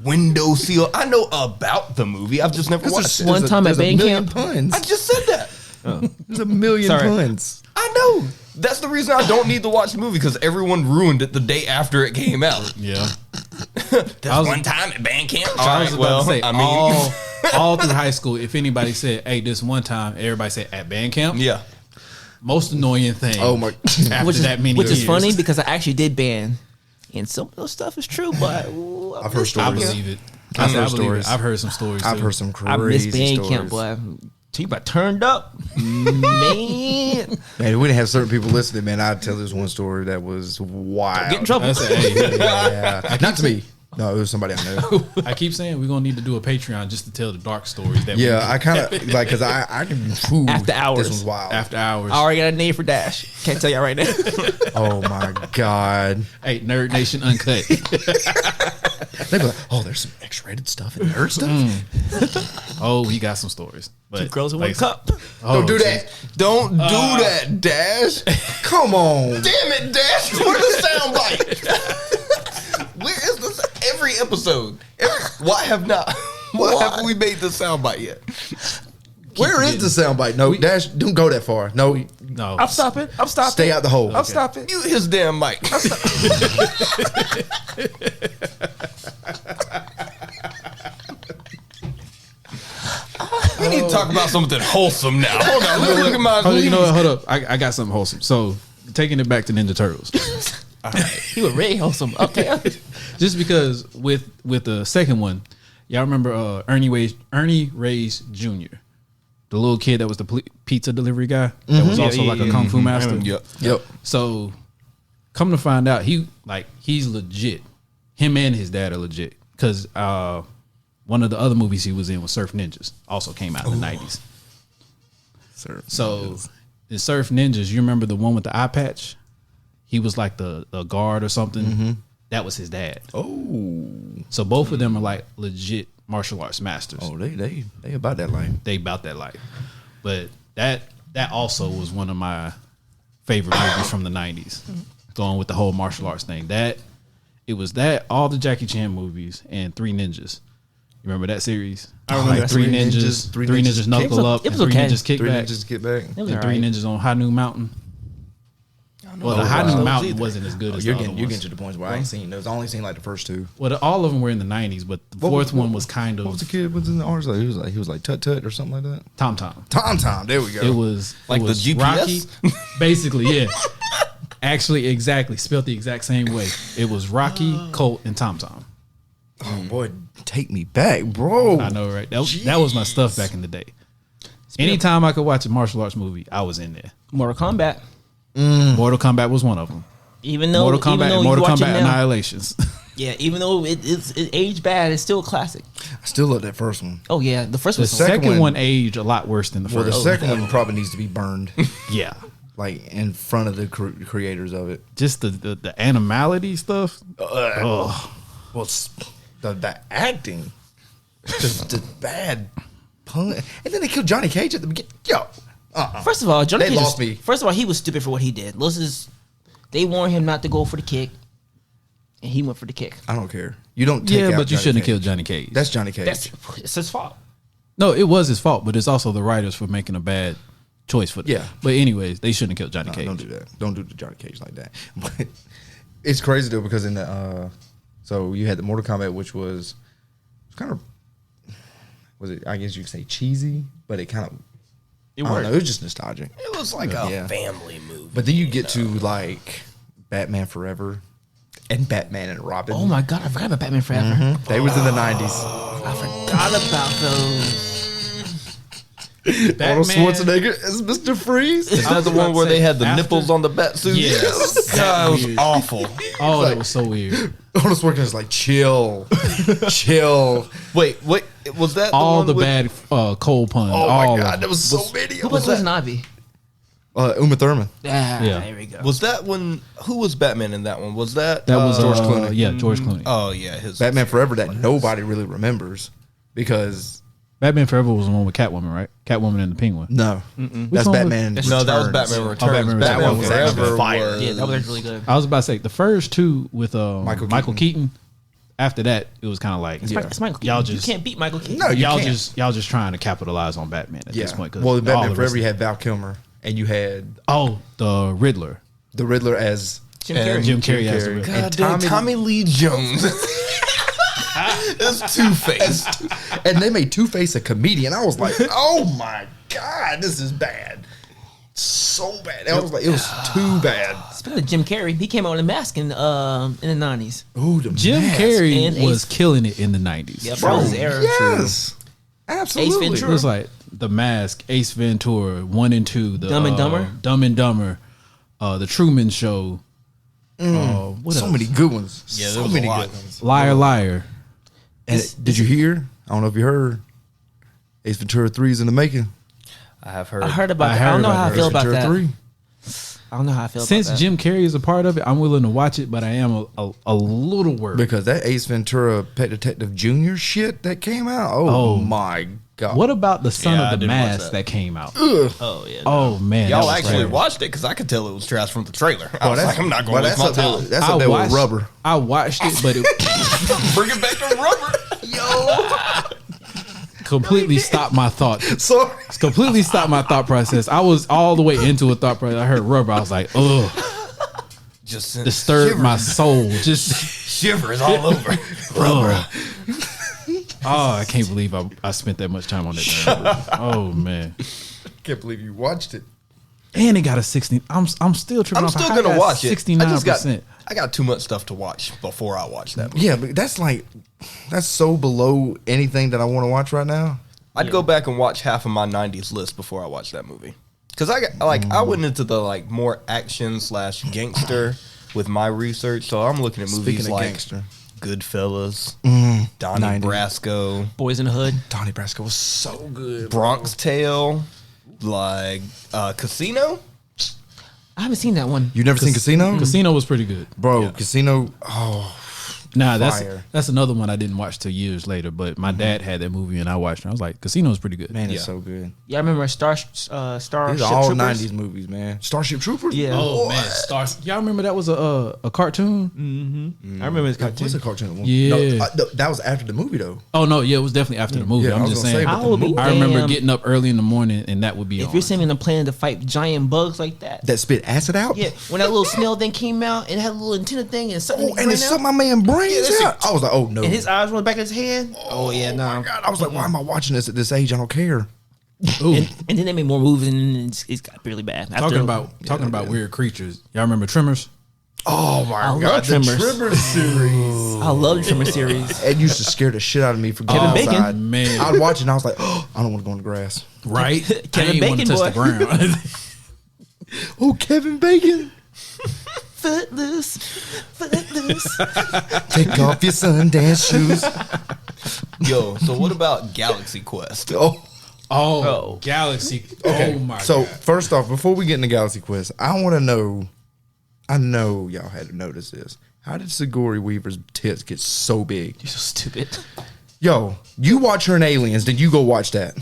Window Seal. I know about the movie. I've just never watched it. One time at band camp. puns. I just said that. There's a million Sorry. puns. I know. That's the reason I don't need to watch the movie, because everyone ruined it the day after it came out. Yeah, That's one time at band camp. All I was right, about well, to say I mean, all through high school. If anybody said, "Hey, this one time," everybody said at band camp. yeah. Most annoying thing. Oh my! After Which is that many which is years. funny because I actually did band, and some of those stuff is true. But ooh, I've heard I stories. believe it. I've heard I believe stories. it. I've heard some stories. I've too. heard some I crazy missed band stories. camp, boy. You got turned up, man. Man, if we didn't have certain people listening, man, I'd tell this one story that was wild. Get in trouble. I said, hey, Yeah, not to me. No, it was somebody I know. I keep saying we're gonna need to do a Patreon just to tell the dark stories that Yeah, we I kind of like because I can prove After hours. This was wild. after hours. I already got a name for Dash. Can't tell y'all right now. Oh my god! Hey, Nerd Nation Uncut. They'd be like, "Oh, there's some X-rated stuff and nerd stuff." Oh, he got some stories. But Two girls in like, one cup. oh, Don't do that. Don't do that, Dash. Come on. Damn it, Dash. Where's the soundbite? Where is this? Every episode. Why have we made the soundbite yet? Where is the soundbite? No, Dash, don't go that far. No, No, I'm stopping. I'm stopping. stay out the hole. I'm stopping. Mute his damn mic. We need to talk about something wholesome now. Hold on, look at my. you know what? Hold up. I got something wholesome. So taking it back to Ninja Turtles. He was really wholesome. Okay. Just because with the second one, y'all remember Ernie Reyes Jr., the little kid that was the pizza delivery guy that was also like a kung fu master. Yep. So come to find out, he's legit. Him and his dad are legit because one of the other movies he was in was Surf Ninjas, also came out in the 90s. So in Surf Ninjas, you remember the one with the eye patch? He was like the guard or something. Mm-hmm. That was his dad. Oh, So both of them are like legit martial arts masters. oh, they about that life. They about that life. But that also was one of my favorite movies from the 90s. Going with the whole martial arts thing. It was all the Jackie Chan movies and Three Ninjas. You remember that series? I remember that Three series. Ninjas, Three Three Ninjas Ninjas Knuckle Up, it was and okay. Three Ninjas Kick Three Back, ninjas get back. It was and all Three right. Ninjas on High Noon Mountain. Well, the High Noon Mountain either. wasn't as good as You're the other getting ones. to the points where I ain't seen those. I only seen like the first two. Well, all of them were in the 90s, but the fourth one was kind What was the of kid? What's in the arms? Like he was like Tut Tut or something like that. Tom Tom. Tom. There we go. It was Like it the was GPS? Rocky, basically, yeah. Actually, exactly, spelled the exact same way. It was Rocky, Colt, and Tom Tom. Oh boy, take me back, bro. I know, right? That was my stuff back in the day. Anytime I could watch a martial arts movie, I was in there. Mortal Kombat. Mortal Kombat was one of them. Even though Mortal Kombat, you Mortal watch it Kombat now, Annihilations. yeah, even though it aged bad, it's still a classic. I still love that first one. Oh yeah, the first The was second second one- one aged a lot worse than the Well, the first. second one probably needs to be burned, Yeah, like in front of the creators of it. just the animality stuff. Well, the acting, the bad pun, and then they killed Johnny Cage at the beginning. Yo, First of all, Johnny They Cage lost me. First of all, he was stupid for what he did. They warned him not to go for the kick, and he went for the kick. I don't care. You don't. Take Yeah, out but you Johnny shouldn't have Cage. killed Johnny Cage. That's Johnny Cage. It's his fault. No, it was his fault, but it's also the writers for making a bad choice for them. Yeah. But anyways, they shouldn't have killed Johnny No, Cage. don't do that. Don't do the Johnny Cage like that. But it's crazy though because in the so you had the Mortal Kombat, which was kind of I guess you could say cheesy, but it kind of I don't know, it was just nostalgic. It was like a Yeah. family movie. But then you get to like Batman Forever. and Batman and Robin. Oh my god, I forgot about Batman Forever. They was in the 90s. I forgot about those. Arnold Schwarzenegger as Mr. Freeze. Is that the one where they had the after- nipples on the bat suit? Yes. God, it was awful. Oh, that was so weird. Arnold Schwarzenegger's like, chill. Chill. Wait, was that All the the one with, bad cold puns. Oh all my of God, them. there was so many. Who was Poison Ivy? Uma Thurman. Ah, Yeah. there we go. Was that one? Who was Batman in that one? Was that That was George Clooney. Yeah, George Clooney. Oh yeah, his Batman Forever that nobody really remembers because Batman Forever was the one with Catwoman, right? Catwoman and the Penguin. no, Which that's one was- Batman. No, that was Returns. Batman Returns. Batman Batman Returns. was Forever actually fire. was Yeah, that was really good. I was about to say the first two with Michael Michael Keaton. After that, it was kind of like It's Michael Keaton. y'all You just can't beat Michael Keaton. No, you y'all can't. just trying to capitalize on Batman at this point. 'cause Well, all Batman the Forever, rest- you had Val Kilmer, and you had the Riddler. the Riddler as Jim And Carrey. Jim Carrey as the Riddler. God damn, Tommy Lee Jones. It's Two-Face. and they made Two-Face a comedian. I was like, oh my God, this is bad. So bad. I was like, it was too bad. Speaking of Jim Carrey, he came out with a mask in the 90s. Ooh, the Jim mask. Carey And was Ace- killing it in the 90s. Yep, Bro, that was his era. yes. Absolutely. Ace It Ventura. was like The Mask, Ace Ventura, 1 and 2, the Dumb and Dumber? Dumb and Dumber, the Truman Show. What So else? many good ones. Yeah, there so was many a lot. good ones. Liar, Liar. And did you hear? I don't know if you heard. Ace Ventura 3 is in the making. I have heard. I heard about I that. I heard don't know about how I that. feel Ace about Ventura that. 3. I don't know how I feel Since about that. Jim Carrey is a part of it, I'm willing to watch it, but I am a little worried. Because that Ace Ventura Pet Detective Jr. shit that came out. Oh, Oh. my God. What about the Son Yeah, I of the didn't watch Mask that. that came out? Oh yeah. Oh man, Y'all that was actually trash. watched it because I could tell it was trash from the trailer. I Well, was like, I'm not going to waste that's my up time. there, that's up there with rubber. I watched it, but it Bring it back to rubber. completely stopped my thought. Sorry. Completely stopped my thought process. I was all the way into a thought process. I heard rubber. I was like, ugh, Just disturbed my soul. Just shivers all over. ugh. Oh, I can't believe I spent that much time on that. damn movie. Oh man, Can't believe you watched it. and it got a 60. I'm still tripping. I'm off still how I gonna got watch it. 69%. I got too much stuff to watch before I watch that movie. Yeah, but that's so below anything that I want to watch right now. I'd go back and watch half of my '90s list before I watch that movie. Because I went into the more action / gangster with my research. So I'm looking at movies Speaking of like gangster. Goodfellas, Donnie 90. Brasco, Boys in the Hood. Donnie Brasco was so good. Bronx Tale, like Casino. I haven't seen that one. You never seen Casino? Casino was pretty good. Bro, Casino. Oh, Nah, Fire. that's another one I didn't watch till years later. But my dad had that movie and I watched it. I was like, Casino's pretty good. man, Yeah. it's so good. Yeah, I remember Starship These are Troopers. all 90s movies, man. Starship Troopers? Yeah. Oh man, Stars. Y'all remember that was a cartoon? I remember his What's cartoon. a cartoon? Yeah. No, that was after the movie, though. Oh no, yeah, it was definitely after the movie. Yeah, I I'm was just gonna saying. say, I will be I remember damned getting up early in the morning and that would be if on. you're sending a plan to fight giant bugs like that. That spit acid out? Yeah, when that little snail thing came out and it had a little antenna thing and something. Oh, and it sucked my man brains out. I was like, oh, no. and his eyes went back in his head. Oh yeah, no. my God. I was like, why am I watching this at this age? I don't care. Ooh, And then they made more movies and it's got really bad. talking about weird creatures. Y'all remember Tremors? Oh, my I love God. The Tremors. Tremors series. I love the Trimmer series. It used to scare the shit out of me for Kevin getting Bacon. outside. Man. I would watch it and I was like, oh, I don't want to go in the grass. Right? Kevin I ain't want Bacon, to touch boy. the ground. Oh, Kevin Bacon. Footloose, footloose. Take off your Sundance shoes. Yo, so what about Galaxy Quest? Oh. Oh, Galaxy. Okay. Oh my So god. first off, before we get into Galaxy Quest, I want to know. I know y'all had to notice this. How did Sigourney Weaver's tits get so big? You're so stupid. Yo, you watch her in Aliens, then you go watch that.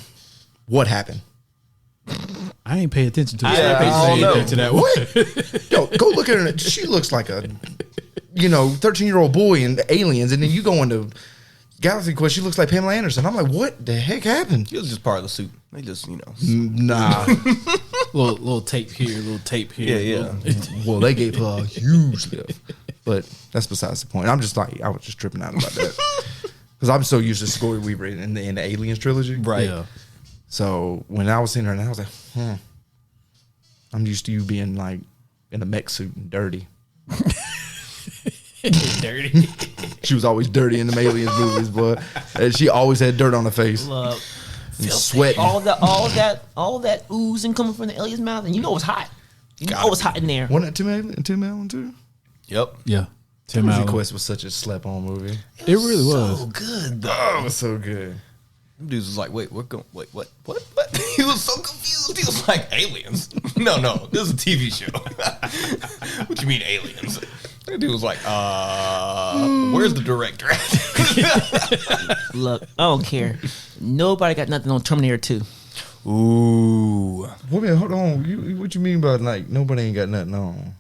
What happened? I ain't pay attention to it. Yeah, I don't know. to that What? Yo, go look at her. She looks like a, 13-year-old boy in Aliens, and then you go into Galaxy Quest. She looks like Pamela Anderson. I'm like, what the heck happened? He was just part of the suit. They just, Nah. little tape here, little tape here. Yeah, Well, they gave her a huge lift, but that's besides the point. I was just tripping out about that because I'm so used to Sigourney Weaver in the Aliens trilogy, right. Yeah. So when I was seeing her, and I was like, I'm used to you being like in a mech suit and dirty. Dirty. She was always dirty in the Aliens movies, but she always had dirt on her face. Love. And sweating. All that oozing coming from the alien's mouth, and you know it was hot. You know it was hot in there. Wasn't that Tim Allen too? Yep. Yeah. Tim Music Allen. Quest was such a slap-on movie. It really was. So good though. Oh, it was so good. Them dudes was like, wait, what? He was so confused. He was like, aliens? No, this is a TV show. What you mean aliens? That dude was like, where's the director at? Look, I don't care. Nobody got nothing on Terminator 2. Ooh. Wait a minute, hold on. What you mean by like nobody ain't got nothing on?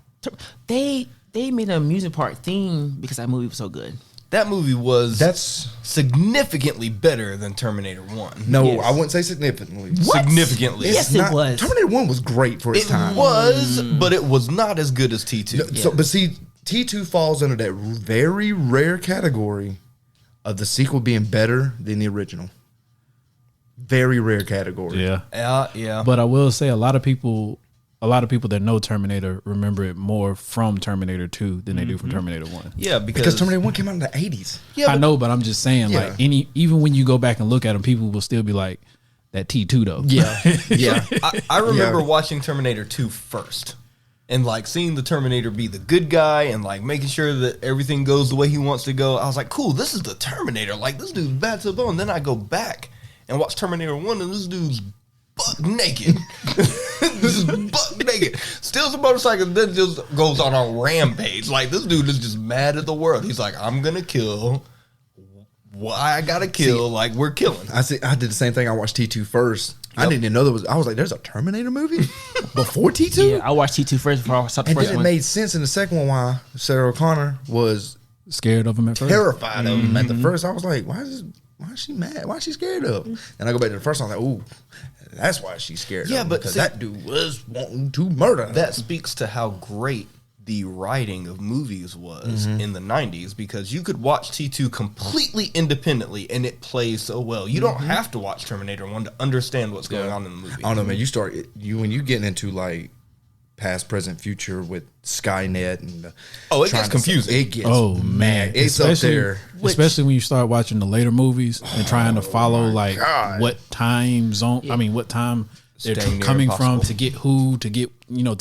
They made an amusement park theme because that movie was so good. That movie was That's significantly better than Terminator 1. no, Yes. I wouldn't say significantly. What? Significantly. Yes, it was. Terminator 1 was great for its It time. was, but it was not as good as T2. No, so, but see, T2 falls under that very rare category of the sequel being better than the original. Very rare category. Yeah. Yeah. But I will say a lot of people that know Terminator remember it more from Terminator 2 than they do from Terminator 1. Yeah, Because Terminator 1 came out in the 80s. Yeah, I know, but I'm just saying, Yeah. like even when you go back and look at them, people will still be like, that T2 though. Yeah. Yeah. I remember Yeah. watching Terminator 2 first. And like seeing the Terminator be the good guy and like making sure that everything goes the way he wants to go. I was like, cool, this is the Terminator. Like this dude's bad to the bone. Then I go back and watch Terminator 1 and this dude's butt naked. This is butt naked. Steals a motorcycle, then just goes on a rampage. Like this dude is just mad at the world. He's like, I'm gonna kill. Why I gotta kill? Like we're killing. I did the same thing. I watched T2 first. I didn't even know there was. I was like, "There's a Terminator movie before T2." Yeah, I watched T2 first before I saw the and first then it one. made sense in the second one why Sarah O'Connor was Scared of him at first. terrified of him at the first. I was like, "Why is she mad? Why is she scared of him?" And I go back to the first one. I'm like, "Ooh, that's why she's scared." Yeah, of him, but because see- that dude was wanting to murder her. That speaks to how great the writing of movies was in the 90s because you could watch T2 completely independently and it plays so well. You don't have to watch Terminator 1 to understand what's going on in the movie. I don't know, man. When you getting into like past, present, future with Skynet and It trying gets to- confusing. It gets Oh man, it's up there. Especially when you start watching the later movies and trying to follow like God. what time zone. I mean, what time they're Staying near coming from impossible. to get who to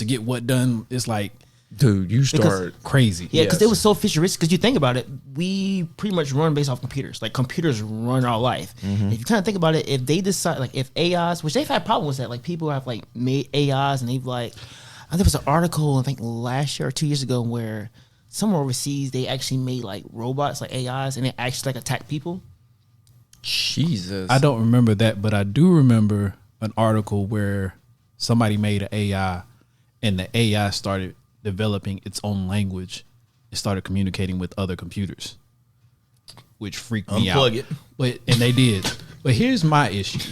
get what done. It's like Dude, you start. crazy. Yeah, because Yes. it was so futuristic. Because you think about it, we pretty much run based off computers. Like computers run our life. If you kind of think about it, if they decide, like if AIs, which they've had problems with that, like people have like made AIs and they've like, I think there was an article I think last year or 2 years ago where somewhere overseas they actually made like robots like AIs and they actually like attack people. Jesus. I don't remember that, but I do remember an article where somebody made an AI and the AI started developing its own language. It started communicating with other computers, which freaked me out. Unplug it. And they did. But here's my issue.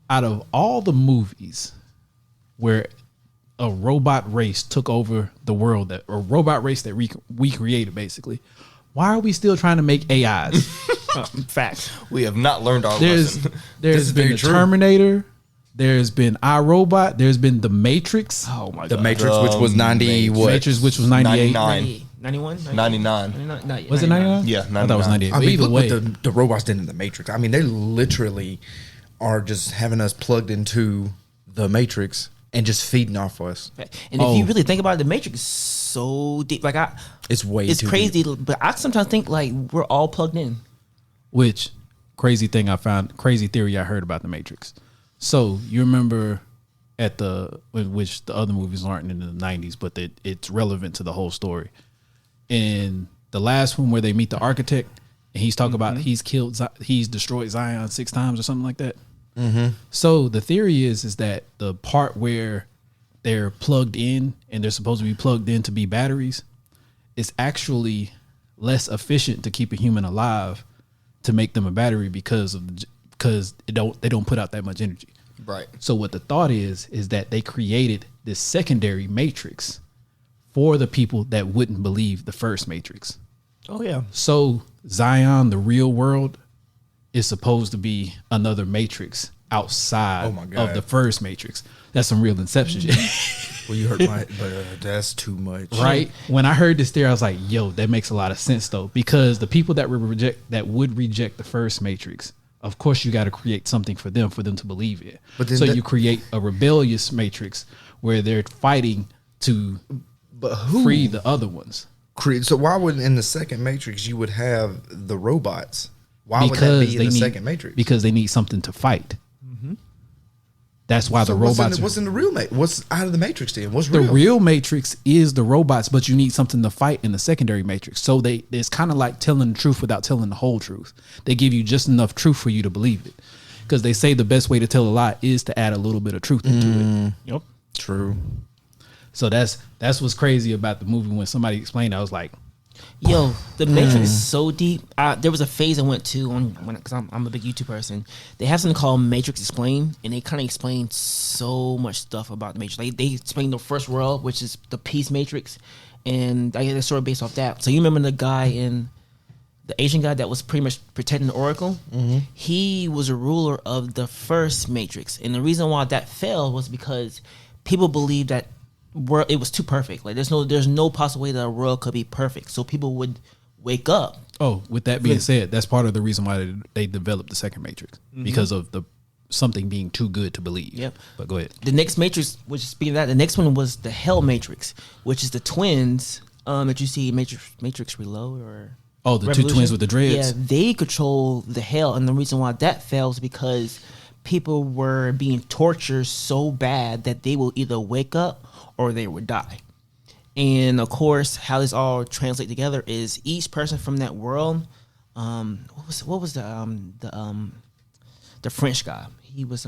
Out of all the movies where a robot race took over the world, that a robot race that we created basically, why are we still trying to make AIs? Facts. We have not learned our There's lesson. there's been very the true. Terminator, there's been iRobot, there's been the Matrix. Oh my the god. Matrix, which was 90, what? Matrix, which was 98. 99. 91? 99. Was it 99? Yeah, I thought it was 98. I But mean, either look way, what the robots did in the Matrix. I mean, they literally are just having us plugged into the Matrix and just feeding off us. And if you really think about it, the Matrix is so deep. Like It's way it's too crazy. deep. But I sometimes think like we're all plugged in. which crazy theory I heard about the Matrix. So you remember which the other movies aren't in the 90s, but it's relevant to the whole story. In the last one where they meet the architect and he's talking about he's destroyed Zion 6 times or something like that. So the theory is that the part where they're plugged in and they're supposed to be plugged in to be batteries is actually less efficient to keep a human alive to make them a battery because they don't put out that much energy. Right. So what the thought is that they created this secondary matrix for the people that wouldn't believe the first matrix. Oh yeah. So Zion, the real world, is supposed to be another matrix outside Oh my God. of the first matrix. That's some real Inception shit. Well, you hurt my, but that's too much. Right. When I heard this theory, I was like, yo, that makes a lot of sense though, because the people that would reject the first Matrix, of course you got to create something for them to believe it. But then you create a rebellious Matrix where they're fighting to free the other ones. So why would in the second Matrix you would have the robots? Why would that be in the second Matrix? Because they need something to fight. That's why the robots. What's in the real Matrix? What's out of the Matrix then? What's the real? real Matrix is the robots, but you need something to fight in the secondary Matrix. So it's kind of like telling the truth without telling the whole truth. They give you just enough truth for you to believe it, because they say the best way to tell a lie is to add a little bit of truth into it. Yep. True. So that's what's crazy about the movie. When somebody explained it, I was like, yo, the Matrix is so deep. There was a phase I went to because I'm a big YouTube person. They have something called Matrix Explained, and they kind of explain so much stuff about the Matrix. They explain the first world, which is the Peace Matrix, and I get a story based off that. So you remember the Asian guy that was pretty much protecting the Oracle? Mm-hmm. He was a ruler of the first Matrix, and the reason why that failed was because people believed that it was too perfect. Like there's no possible way that a world could be perfect. So people would wake up. Oh, with that being said, that's part of the reason why they developed the second Matrix, because of something being too good to believe. Yep. But go ahead. The next Matrix, which speaking of that, the next one was the Hell Matrix, which is the twins that you see Matrix Reload or the Revolution. two twins with the dreads. Yeah, they control the hell, and the reason why that fails is because people were being tortured so bad that they will either wake up or they would die. And of course, how this all translates together is each person from that world. What was the French guy? He was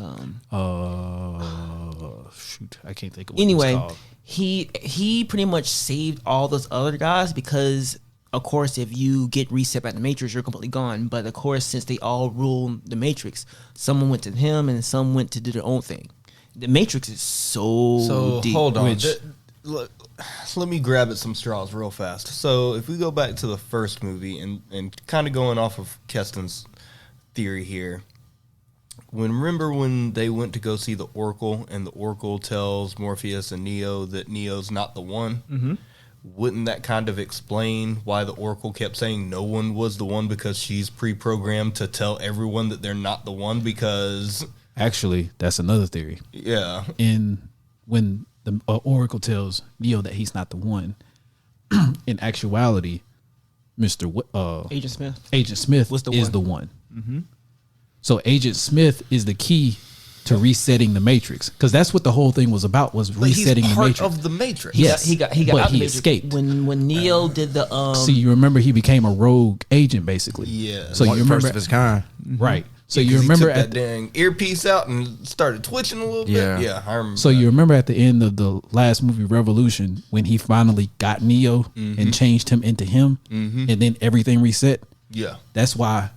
shoot, I can't think of what anyway. It was called. He pretty much saved all those other guys because, of course, if you get reset back to the Matrix, you're completely gone. But of course, since they all rule the Matrix, someone went to him and some went to do their own thing. The Matrix is so deep. Hold on. Let me grab at some straws real fast. So if we go back to the first movie and kind of going off of Keston's theory here, remember when they went to go see the Oracle and the Oracle tells Morpheus and Neo that Neo's not the one? Mm-hmm. Wouldn't that kind of explain why the Oracle kept saying no one was the one, because she's pre-programmed to tell everyone that they're not the one? Because actually, that's another theory. Yeah. When the Oracle tells Neo that he's not the one, in actuality, Agent Smith is the one. Mm-hmm. So Agent Smith is the key to resetting the Matrix, because that's what the whole thing was about, was resetting the Matrix. Of the Matrix. Yes, he got but out the he Matrix escaped when Neo did the. See, you remember he became a rogue agent, basically. Yeah. So you remember first of his kind, right? So Yeah, you remember he took at that dang earpiece out and started twitching a little Yeah. bit. Yeah, I remember. So you remember at the end of the last movie, Revolution, when he finally got Neo and changed him into him, and then everything reset. Yeah. That's why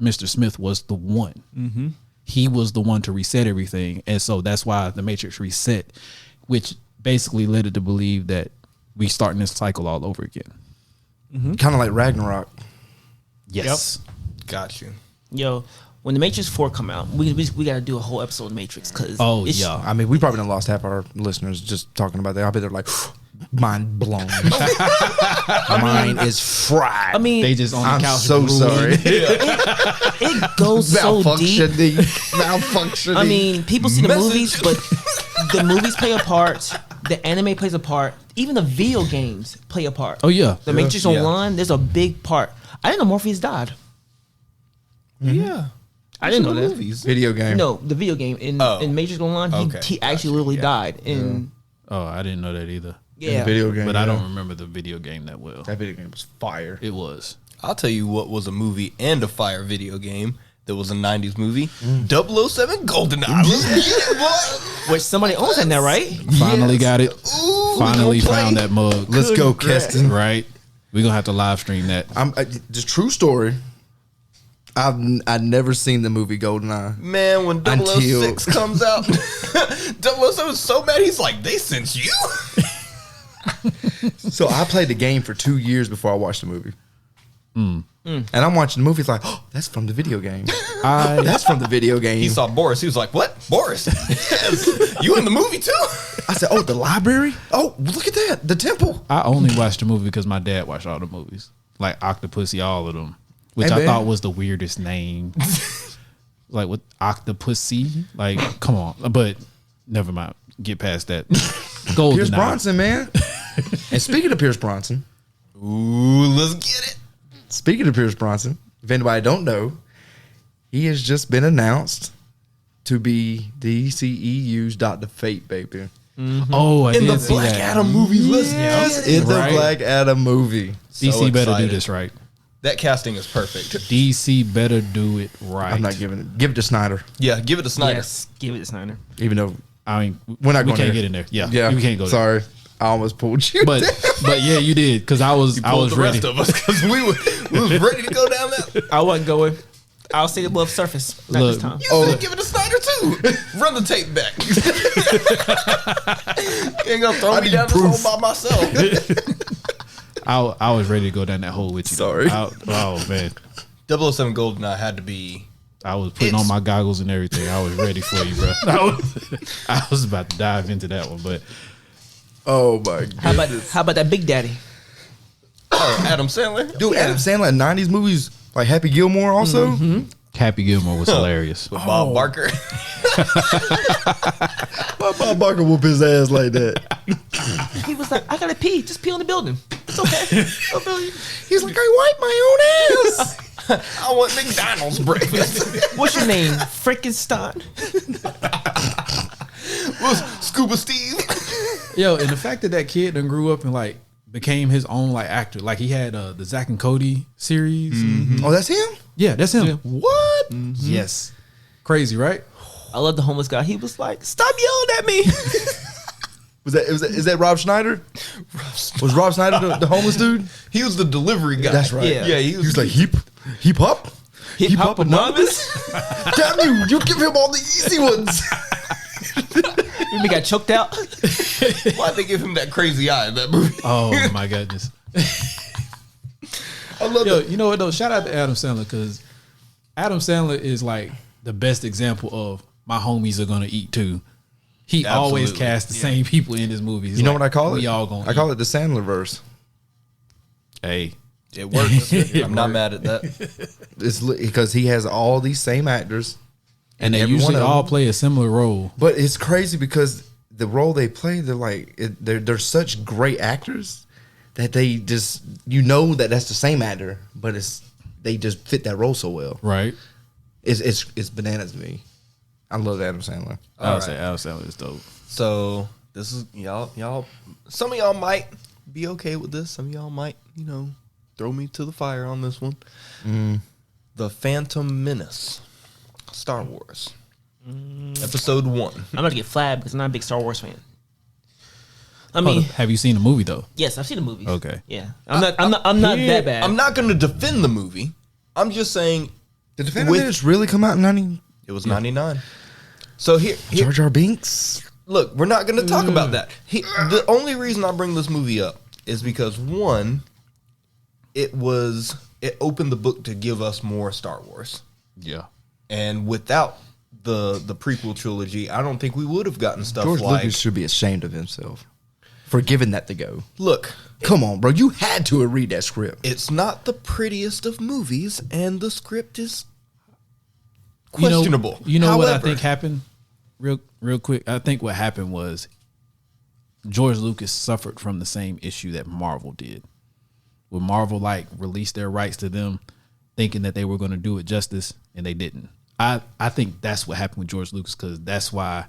Mr. Smith was the one. Mm-hmm. He was the one to reset everything, and so that's why the Matrix reset, which basically led it to believe that we starting this cycle all over again. kind of like Ragnarok. Yes. Got you. Yo, when the Matrix 4 come out, we got to do a whole episode of Matrix, because I mean, we probably done lost half our listeners just talking about that. I bet they're like, mind blown. Mine is fried. I mean, They just on the I'm couch. so sorry. it goes so deep. Malfunctioning. I mean, people see the Message. movies, but the movies play a part. The anime plays a part. Even the video games play a part. Oh yeah. The Matrix Online, there's a big part. I didn't know Morpheus died. Yeah. I didn't know that. Movies. video game. No, the video game in Matrix Online, Okay. he actually literally died. And Oh, I didn't know that either. In yeah, the video game. But I yeah. don't remember the video game that well. That video game was fire. It was. I'll tell you what was a movie and a fire video game that was a 90s movie. 007 GoldenEye. Let's get it, boy. which somebody owns that now, right? Finally got it. Ooh, Finally we gonna found play. that mug. Let's go, Keston. Right. We're gonna have to live stream that. Just true story. I've never seen the movie GoldenEye. Man, when Until- 006 comes out, 007's so mad, he's like, they sent you? So I played the game for 2 years before I watched the movie. And I'm watching the movie. It's like, oh, that's from the video game. That's from the video game. He saw Boris. He was like, "What, Boris? Yes. You in the movie too?" I said, oh, the library? Oh, look at that. The temple. I only watched the movie because my dad watched all the movies, like Octopussy, all of them, which Hey, I man. thought was the weirdest name. Like with Octopussy, like come on, but never mind. Get past that. Golden Pierce Eye. Bronson, man. And speaking of Pierce Bronson, Ooh, let's get it. speaking of Pierce Bronson, if anybody don't know, he has just been announced to be DCEU's Dr. Fate, baby. Oh, I In the did see Black that. Adam movie, let's Yes, get it. in the Right. Black Adam movie. DC So better do excited. this right. That casting is perfect. DC better do it right. I'm not giving it. Give it to Snyder, Yeah, give it to Snyder. Yes, give it to Snyder. even though I mean, we're not we going can't there. get in there. Yeah, we can't go there. Sorry, I almost pulled you. But yeah, you did because I was Pulled the ready. rest of us because we was ready to go down that. I wasn't going. I'll stay above surface. Not Look, this time. You said give it to Snyder too. Run the tape back. You ain't gonna throw me down this hole by myself. I was ready to go down that hole with you. Sorry. Oh man, 007 GoldenEye had to be. I was putting on my goggles and everything. I was ready for you, bro. I was about to dive into that one, but Oh my god, How about that Big Daddy? Oh, Adam Sandler. dude! Adam Sandler in '90s movies like Happy Gilmore also. Happy Gilmore was hilarious. With Bob Barker. Why Bob Barker whoop his ass like that? He was like, I gotta pee. Just pee on the building. It's okay. I'll feel you. He's like, I wipe my own ass. I want McDonald's breakfast. What's your name? Frankenstein. Was Scuba Steve? Yo, and the fact that that kid done grew up and like became his own like actor, like he had the Zack and Cody series. Oh, that's him. Yeah, that's him. What? Yes, crazy, right? I love the homeless guy. He was like, stop yelling at me. Is that Rob Schneider? Was Rob Schneider the homeless dude? He was the delivery guy. That's right. Yeah. Yeah, He was like heap hop. Hip hop anonymous. Damn you! You give him all the easy ones. We got choked out. Why'd they give him that crazy eye in that movie? Oh my goodness. I love Yo, that. you know what though? Shout out to Adam Sandler because Adam Sandler is like the best example of my homies are gonna eat too. He always Absolutely. cast the same people in his movies. You know what I call it? We all gonna. I call it the Sandler verse. Hey, It works. I'm not mad at that. It's because he has all these same actors, and they every usually one of all them- play a similar role. But it's crazy because the role they play, they're such great actors that they just that that's the same actor, but they just fit that role so well. Right. It's bananas to me. I love Adam Sandler. I would say Adam Sandler is dope. So this is y'all. Some of y'all might be okay with this. Some of y'all might, throw me to the fire on this one. The Phantom Menace, Star Wars, Episode 1. I'm gonna get flagged because I'm not a big Star Wars fan. I mean, Have you seen the movie though? yes, I've seen the movies. Okay. Yeah, I'm not that bad. I'm not going to defend the movie. I'm just saying Did the Phantom Menace really come out in 90? it was 99. So here, Jar Jar Binks? look, we're not going to talk about that. The only reason I bring this movie up is because one, it opened the book to give us more Star Wars, Yeah. and without the prequel trilogy, I don't think we would have gotten stuff George like. Lucas should be ashamed of himself for giving that to go. Look, Come on, bro. You had to read that script. it's not the prettiest of movies, and the script is questionable. You know what I However, think happened? Real quick. I think what happened was George Lucas suffered from the same issue that Marvel did. When Marvel released their rights to them, thinking that they were going to do it justice, and they didn't. I think that's what happened with George Lucas, because that's why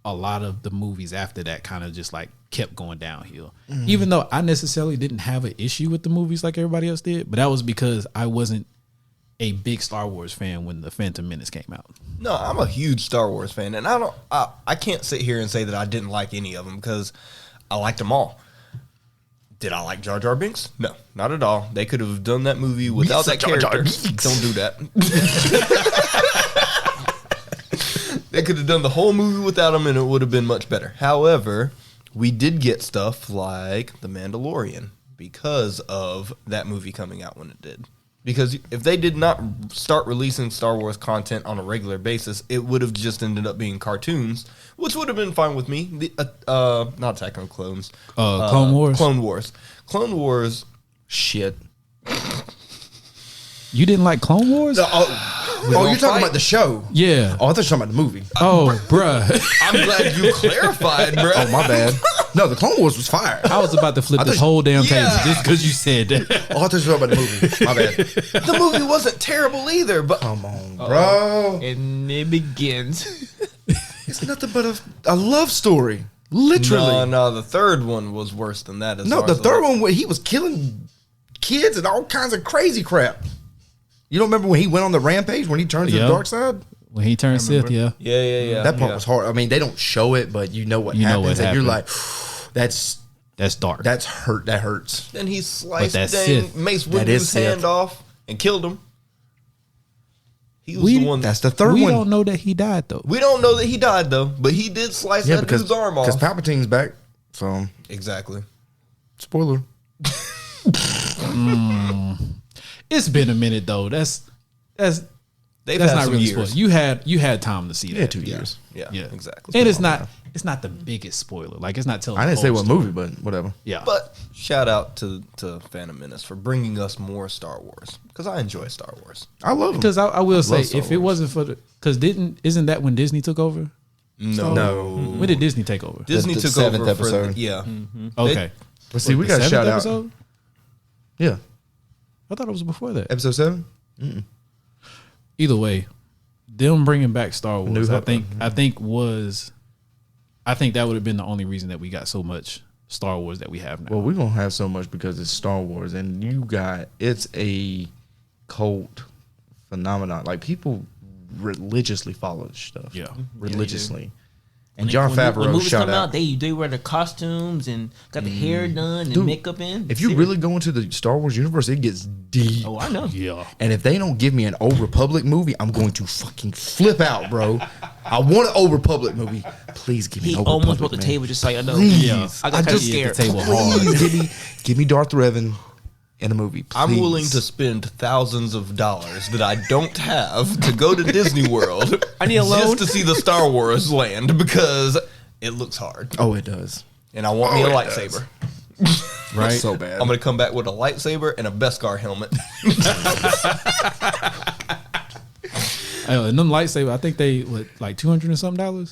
a lot of the movies after that kind of just kept going downhill. Even though I necessarily didn't have an issue with the movies like everybody else did, but that was because I wasn't a big Star Wars fan when the Phantom Menace came out. No, I'm a huge Star Wars fan, and I can't sit here and say that I didn't like any of them because I liked them all. Did I like Jar Jar Binks? No, not at all. They could have done that movie without that Jar Jar character. Binks. Don't do that. They could have done the whole movie without him, and it would have been much better. However, we did get stuff like The Mandalorian because of that movie coming out when it did. Because if they did not start releasing Star Wars content on a regular basis, it would have just ended up being cartoons, which would have been fine with me. Not Attack on Clones. Clone Wars. Clone Wars. Clone Wars. Shit. You didn't like Clone Wars? Oh, you're talking about the show? Yeah. Oh, I thought you were talking about the movie. Oh, bruh. I'm glad you clarified, bro. Oh, my bad. No, the Clone Wars was fire. I was about to flip this whole damn table just because you said that. Oh, I thought you were talking about the movie. My bad. The movie wasn't terrible either, but Come on, bro. And it begins. It's nothing but a love story. Literally. no, the third one was worse than that. No, the third one where he was killing kids and all kinds of crazy crap. You don't remember when he went on the rampage when he turned to the dark side? When he turned Sith, yeah. Yeah. That part was hard. I mean, they don't show it, but you know what happens. And you're like, that's dark. That's hurt. That hurts. Then he sliced that's dang Sith. Mace That is Windu's hand Sith. off and killed him. He was We- the one. That's the third we one. don't know that he died though. We don't know that he died though, but he did slice that dude's arm off. Because Palpatine's back. So, Exactly. spoiler. It's been a minute though. That's They've not had some really years. spoiler. You had time to see that. Yeah, 2 years. Yeah, Yeah, exactly. And it's not the biggest spoiler. Like it's not telling. I didn't the say whole what story. movie, but whatever. Yeah, But shout out to Phantom Menace for bringing us more Star Wars because I enjoy Star Wars. I love him. because I will say Star if it Wars. wasn't for the isn't that when Disney took over? No. When did Disney take over? Disney The took seventh over for episode. yeah. Okay, But see, we The got to seventh shout out. episode? Yeah. I thought it was before that. Episode 7? Either way, them bringing back Star New Wars, Hope. I think that would have been the only reason that we got so much Star Wars that we have now. Well, we're going to have so much because it's Star Wars. And it's a cult phenomenon. Like, people religiously follow this stuff. Yeah. Religiously. And Jon when Favreau, movies shout come out. they wear the costumes and got the hair done and Dude, makeup in. If you Serious. really go into the Star Wars universe, it gets deep. Oh, I know. Yeah. And if they don't give me an Old Republic movie, I'm going to fucking flip out, bro. I want an Old Republic movie. Please give me He an Old almost Republic, broke the man. table just so you know. Please. Yeah. I got just scared. the table hard. Please give me Darth Revan in a movie. Please. I'm willing to spend thousands of dollars that I don't have to go to Disney World. I need a loan. just to see the Star Wars land because it looks hard, Oh, it does. and I want me a it lightsaber. Right. So bad. I'm gonna come back with a lightsaber and a Beskar helmet. And them lightsaber, I think they like $200 and something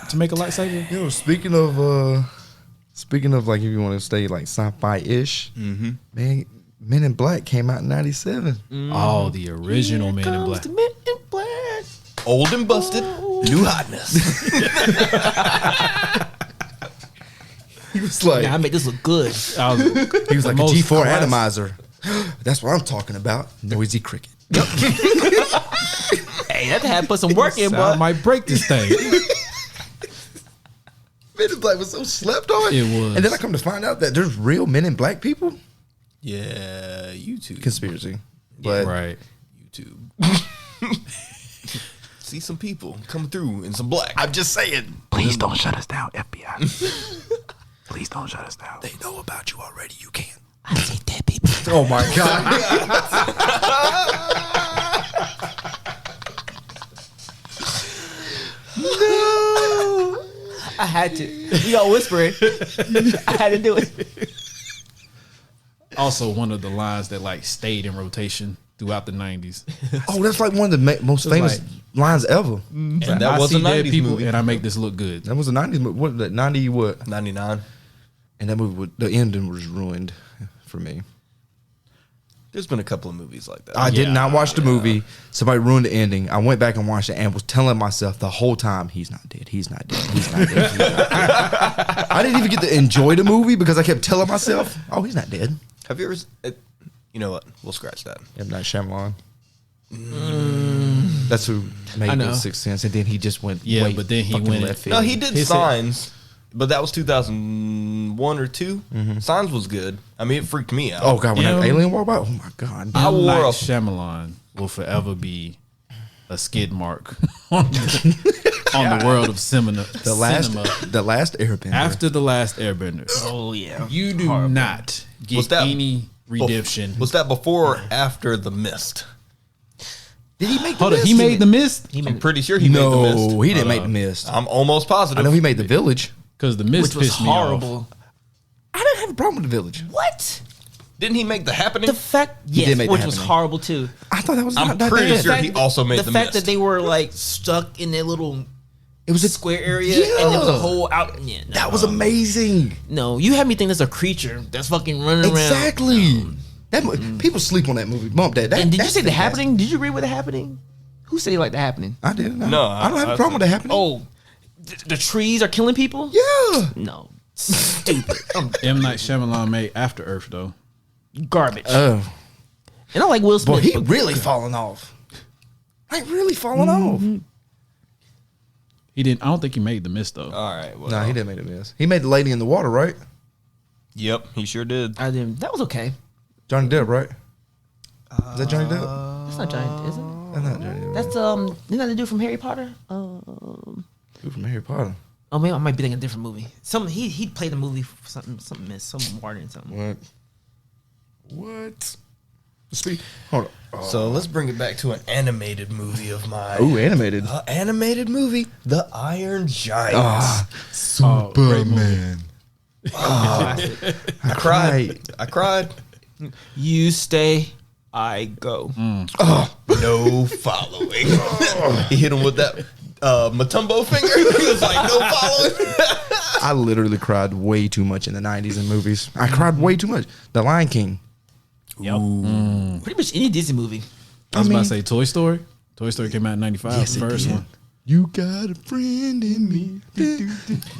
to make a lightsaber. Yo, speaking of like, if you want to stay like sci-fi ish, man, Men in Black came out in '97. Oh, the original Men in Black. Old and busted, new hotness. He was like, Yeah, I made this look good. he was like a most G4 classic- atomizer. That's what I'm talking about. Noisy cricket. Hey, that had to put some work in, I boy. might break this thing. Men in Black was so slept on. It was. And then I come to find out that there's real Men in Black people. Yeah, YouTube. Conspiracy. But Right. YouTube. See some people coming through in some black. I'm just saying. Please don't shut us down, FBI. Please don't shut us down. They know about you already. You can't. I see dead people. Oh my God. I had to. We all whispering. I had to do it. Also, one of the lines that like stayed in rotation throughout the 90s. Oh, that's like one of the most famous like- lines ever. And that was I a see dead 90s people movie. and I make this look good. That was a 90s movie. What, that 90 what? 99. And that movie, the ending was ruined for me. There's been a couple of movies like that. I did Yeah. not watch the movie. Somebody ruined the ending. I went back and watched it and was telling myself the whole time, he's not dead. He's not dead. He's not dead. He's not dead. I didn't even get to enjoy the movie because I kept telling myself, oh, he's not dead. Have you ever? You know what? We'll scratch that. M. Night Shyamalan. That's who made I know. The Sixth Sense, and then he just went. Yeah, way but then he fucking went- left field. No, he did He said- Signs, but that was 2001 or 2. Signs was good. I mean, it freaked me out. Oh God, when that Yeah. alien walked by, oh my God. I M. wore Night a- Shyamalan will forever be a skid mark. on the world of cinema. The last Airbender. After the last Airbender, Oh yeah. you do not get Was that any redemption. Was that before or after The Mist? Did he make the Hold on, Mist? he made the Mist I'm pretty sure he made The Mist. No, he didn't make the Mist. I'm almost positive. I know he made the Village. because the Mist Which was pissed me off. horrible. I didn't have a problem with the Village. What? Didn't he make The Happening? The fact, did yes, make The which was Happening. horrible too. I thought that was I'm not that pretty bad. sure he also made The fact Mist. that they were like stuck in their little It was a square area and there was a Yeah. whole out. Yeah, no. That was amazing. No, you had me think there's a creature that's fucking running around. Exactly. That people sleep on that movie. Bump that. And did you that's say The fantastic. Happening? Did you agree with The Happening? Who said he liked The Happening? I did. No, I don't have a I problem with that happening. Oh, the trees are killing people? yeah. No. Stupid. M. Night Shyamalan made After Earth though. Garbage. Oh, And I like Will Smith. boy, he but- really falling off. Like really falling off. He didn't. I don't think he made the Mist though. All right. Well, No, he didn't make a miss. He made the Lady in the Water, right? Yep, he sure did. I didn't. That was okay. Johnny Depp, right? Is that Johnny Depp? That's not Johnny, is it? That's not Johnny Depp. That's isn't that the dude from Harry Potter? Who from Harry Potter? Oh, maybe I might be thinking a different movie. He played a movie for something miss, some Martin something. What? Speak. Hold on. So let's bring it back to an animated movie of mine. Ooh, animated. Animated movie, The Iron Giant. Superman. I cried. I cried. You stay, I go. No following. He hit him with that Matumbo finger. He was like, no following. I literally cried way too much in the 90s in movies. I cried way too much. The Lion King. Pretty much any Disney movie. I was about to say Toy Story. Toy Story came out in '95. Yes, the it first did. one. You got a friend in me.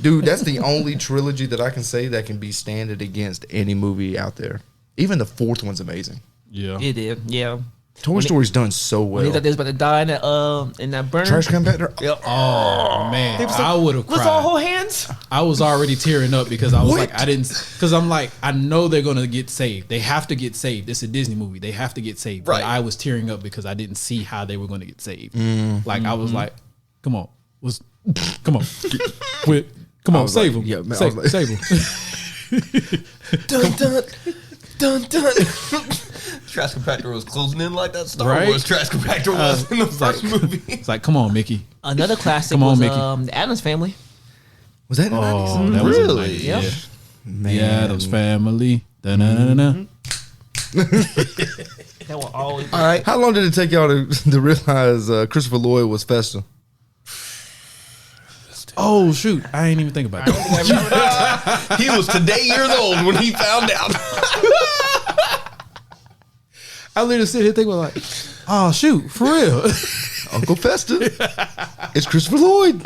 Dude, that's the only trilogy that I can say that can be standard against any movie out there. Even the fourth one's amazing. Yeah. It did, yeah. Toy Story's done so When he well. thought they was about to die in that burner. Trash compactor. Yep. Oh man, I would have Let's all cried. hold hands. I was already tearing up because I was What? like, because I'm like, I know they're gonna get saved. They have to get saved. It's a Disney movie. They have to get saved. Right. But I was tearing up because I didn't see how they were gonna get saved. Like I was like, come on, come on, come on, was save like, him, yeah, man, I was save, like- save him. Dun, dun, dun, dun. Trash compactor was closing in like that Star Right? Wars trash compactor was in the first movie. It's like, come on, Mickey. Another classic Come on, was Mickey. The Addams Family. Was that in the 90s? Oh, that was in the Really? 90s, Yeah. yeah. Man. The Addams Family. Da-na-na-na. That will always. All right. How long did it take y'all to realize Christopher Lloyd was Fester? Oh shoot, I ain't even think about that. He was today years old when he found out. I literally sit here thinking like, oh shoot, for real. Uncle Fester. It's Christopher Lloyd.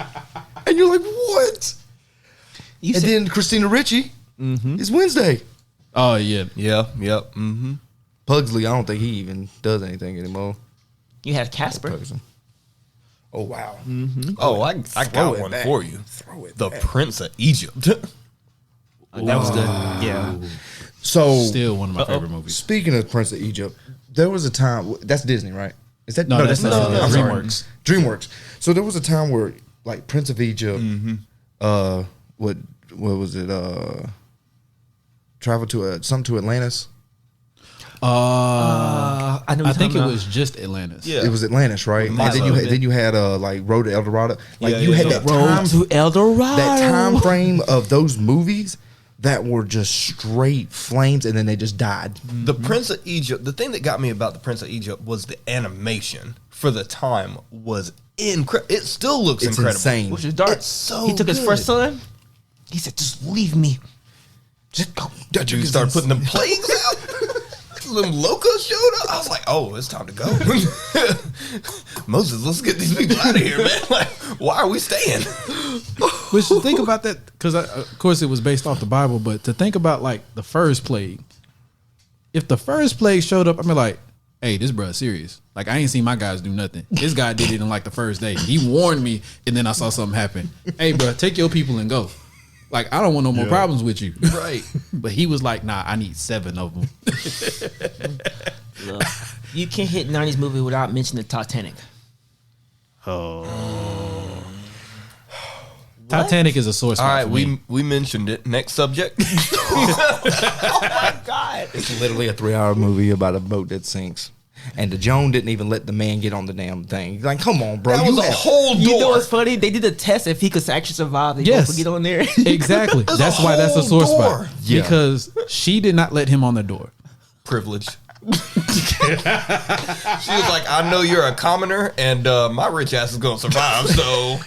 And you're like, what? You And said, then Christina Ricci is Wednesday. Oh yeah, Yeah, yep. Mm-hmm. Pugsley, I don't think he even does anything anymore. you had Casper. Pugsley. Oh, wow. Oh, I Throw got it one back. for you. Throw it The back. Prince of Egypt. That was good. Yeah. So, still one of my favorite movies. speaking of Prince of Egypt, there was a time, that's Disney, right? Is that No, that's not Disney. I'm sorry. DreamWorks. DreamWorks. So there was a time where, like, Prince of Egypt, what was it? Travel to something to Atlantis. I know. I think it was just Atlantis. Yeah. It was Atlantis, right? And Might then have you had like Road to El Dorado. Like Yeah, you yeah, had yeah. that time, Road to El Dorado. that time frame of those movies that were just straight flames, and then they just died. The Prince of Egypt, the thing that got me about the Prince of Egypt was the animation for the time was incredible. It still looks It's incredible. insane. Which is dark. It's so he took his good. first son. He said, "Just leave me. Just go." That dude started putting them plagues out. Them locusts showed up. I was like, oh, it's time to go. Moses, let's get these people out of here, man. Like, why are we staying? Which to think about that, because of course it was based off the Bible, but to think about like the first plague. If the first plague showed up, I'd be like, hey, this bruh's serious. Like I ain't seen my guys do nothing. This guy did it in like the first day. He warned me, and then I saw something happen. Hey, bruh, take your people and go. Like I don't want no more problems with you. Right. But he was like, nah, I need 7 of them. Look, you can't hit '90s movie without mentioning the Titanic. Titanic is a sore spot. All right, for me. we mentioned it. Next subject. Oh my god! It's literally a 3-hour movie about a boat that sinks. And the Joan didn't even let the man get on the damn thing. Like, come on, bro. That was a whole door. You know what's funny? They did a test if he could actually survive. They Yes. both would get on there. Exactly. That's why that's a whole sore door. spot. Yeah. Because she did not let him on the door. Privilege. She was like, I know you're a commoner, and my rich ass is gonna survive. So,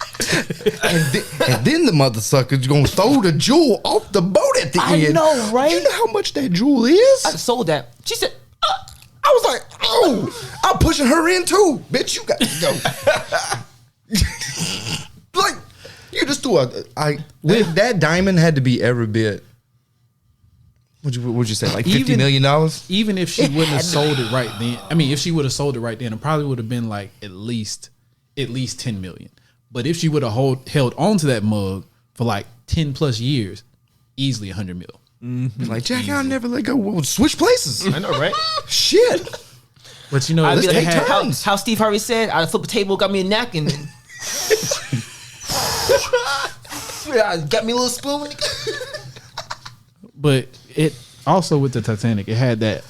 and then the mother sucker's gonna throw the jewel off the boat at the I end. know, right? You know how much that jewel is? I sold that. She said, I was like, oh, I'm pushing her in too. Bitch, you got to go. Like, you just threw that diamond had to be every bit. What'd you say? Like $50 million? Even if she wouldn't have sold it right then, I mean, if she would have sold it right then, it probably would have been like at least 10 million. But if she would have held on to that mug for like 10 plus years, easily 100 mil. Like, Jack, I'll never let go. We'll switch places. I know, right? Shit. But you know, I'd be it like, had- how Steve Harvey said, I flip a table, got me a napkin. Got me a little spoon. But it also with the Titanic, it had the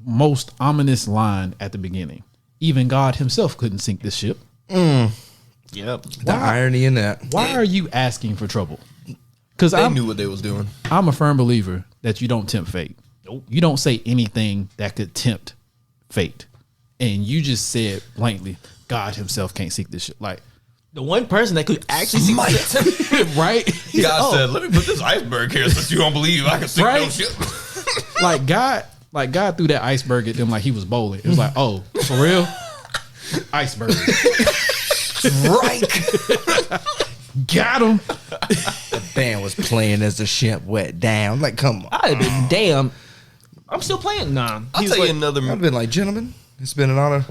most ominous line at the beginning. Even God himself couldn't sink this ship. Yep. The irony in that. Why are you asking for trouble? Because they knew what they was doing. I'm a firm believer that you don't tempt fate. Nope. You don't say anything that could tempt fate. And you just said blankly, God himself can't sink this ship. Like, The one person that could actually see right? God said, "Let me put this iceberg here since you don't believe I can sink Right? no ship." Like God threw that iceberg at them like he was bowling. It was like, oh, for real? Iceberg. Right. Got him. The band was playing as the ship went down. Like, come on. I'd have been damn. I'm still playing. Nah. I'll tell you another. I've been like, gentlemen, it's been an honor.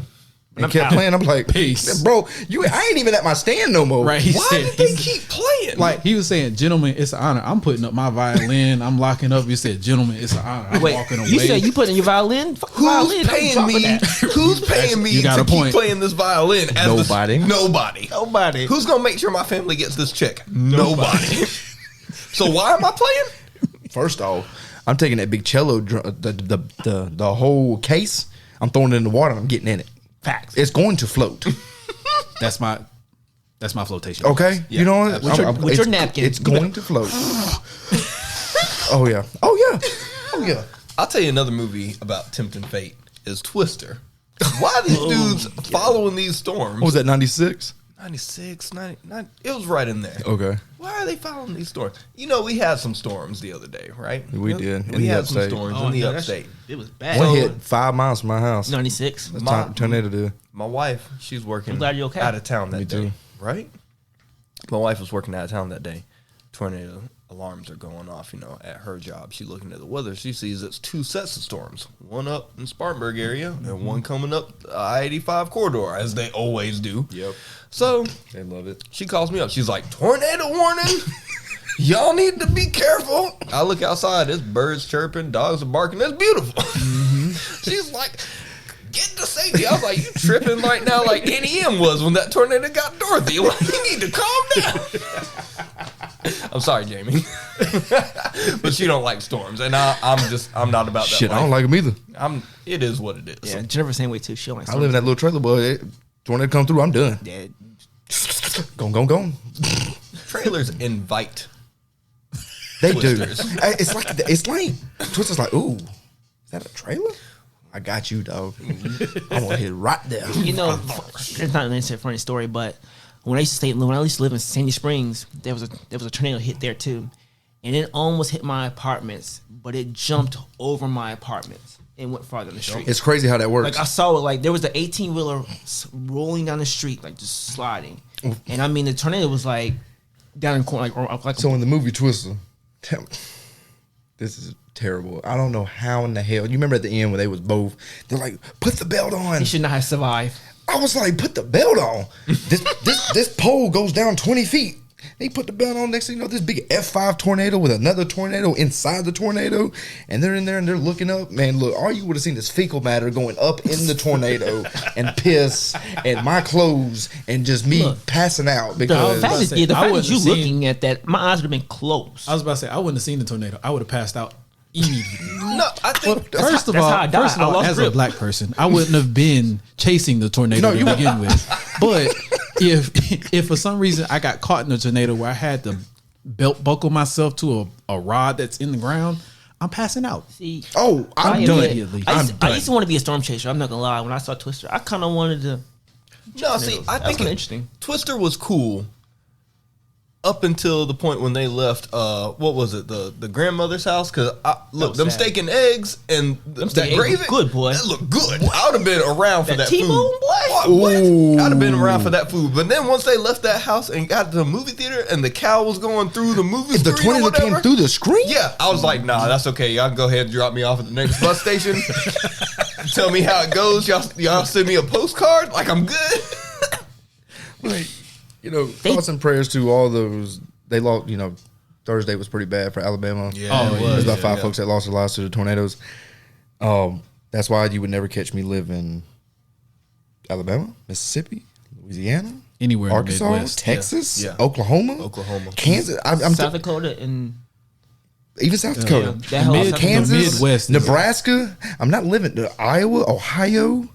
And I'm kept out. playing. I'm like, Peace. bro. I ain't even at my stand no more. Right. He Why said, did they keep playing? like he was saying, gentlemen, it's an honor. I'm putting up my violin. I'm locking up. You said, gentlemen, it's an honor. I'm Wait, walking away. you said you put in your violin? Fuck violin. Who's I'm paying dropping me? that. Who's paying me You got to a keep point. playing this violin? As Nobody. Nobody. Nobody. Who's gonna make sure my family gets this check? Nobody. So why am I playing? First off, I'm taking that big cello, the whole case. I'm throwing it in the water. And I'm getting in it. Facts. It's going to float. That's my flotation. Okay, Yeah, you know what? With your napkin. It's going to float. Oh yeah. Oh yeah. Oh yeah. I'll tell you another movie about tempting fate is Twister. Why are these dudes following these storms? What was that? 96. 96, 99. It was right in there. Okay. Why are they following these storms? You know, we had some storms the other day, right? We did. In We the had some upstate. storms in the no, that's- upstate. It was bad. One hit 5 miles from my house. 96. That's My- tornado did. My wife, she's working I'm glad you're okay. out of town that Me day. too. Right? My wife was working out of town that day. Tornado alarms are going off, you know, at her job. She's looking at the weather. She sees it's 2 sets of storms. One up in Spartanburg area and one coming up the I-85 corridor, as they always do. Yep. So They love it. she calls me up. She's like, tornado warning. Y'all need to be careful. I look outside. There's birds chirping. Dogs are barking. That's beautiful. She's like, get to safety. I was like, you tripping right now like NEM was when that tornado got Dorothy. Like, you need to calm down. I'm sorry, Jamie. But she don't like storms. And I'm not about that Shit, I life. don't like them either. It is what it is. Yeah, Jennifer's same way too. She don't like I live in that little trailer, boy. Tornado come through, I'm done. Yeah. Go. Trailers invite. They Twisters. do. It's like Twister's like, ooh, is that a trailer? I got you, dog. I want to hit right there. You know, it's not a funny story, but when I used to live in Sandy Springs, there was a tornado hit there too, and it almost hit my apartments, but it jumped over my apartments and went farther in the street. It's crazy how that works. Like I saw it, like there was an 18-wheeler rolling down the street, like just sliding, and I mean the tornado was like down in the corner, like So in the movie Twister, this is terrible. I don't know how in the hell. You remember at the end when they was both? They're like, put the belt on. he should not have survived. I was like, put the belt on. This pole goes down 20 feet. They put the belt on. Next thing you know, this big F5 tornado with another tornado inside the tornado, and they're in there and they're looking up. Man, look, all you would have seen is fecal matter going up in the tornado and piss and my clothes and just me passing out because The fact is, I the fact wouldn't is you have seen- looking at that, my eyes would have been closed. I was about to say I wouldn't have seen the tornado. I would have passed out immediately. No, I think First of that's all, how I died. I lost as a grip. black person, I wouldn't have been chasing the tornado No, to begin with. But if for some reason I got caught in a tornado where I had to belt buckle myself to a rod that's in the ground, I'm passing out. See, oh, I'm I done. immediately. I used to want to be a storm chaser. I'm not gonna lie. When I saw Twister, I kind of wanted to. no. See, I That's think kinda interesting. Twister was cool up until the point when they left. What was it? The grandmother's house? Because look, was them sad. steak and eggs and that steak and eggs gravy, look good, boy. That looked good. I would have been around for That that T-bone, food. boy? What? Ooh. I'd have been around for that food. But then once they left that house and got to the movie theater and the cow was going through the movie If the screen or tornado came whatever, through the screen, yeah, I was like, nah, that's okay. Y'all can go ahead and drop me off at the next bus station. Tell me how it goes. Y'all send me a postcard. Like, I'm good. like, thoughts and prayers to all those. They lost. Thursday was pretty bad for Alabama. Yeah, it There's about was. 5 Yeah. folks that lost their lives to the tornadoes. That's why you would never catch me live in Alabama, Mississippi, Louisiana, Anywhere in the Arkansas, Midwest. Texas, Yeah. Oklahoma, Kansas. I'm South Dakota and even South Dakota, that whole Mid- South Kansas, the Midwest is- Nebraska. I'm not living Iowa, Ohio.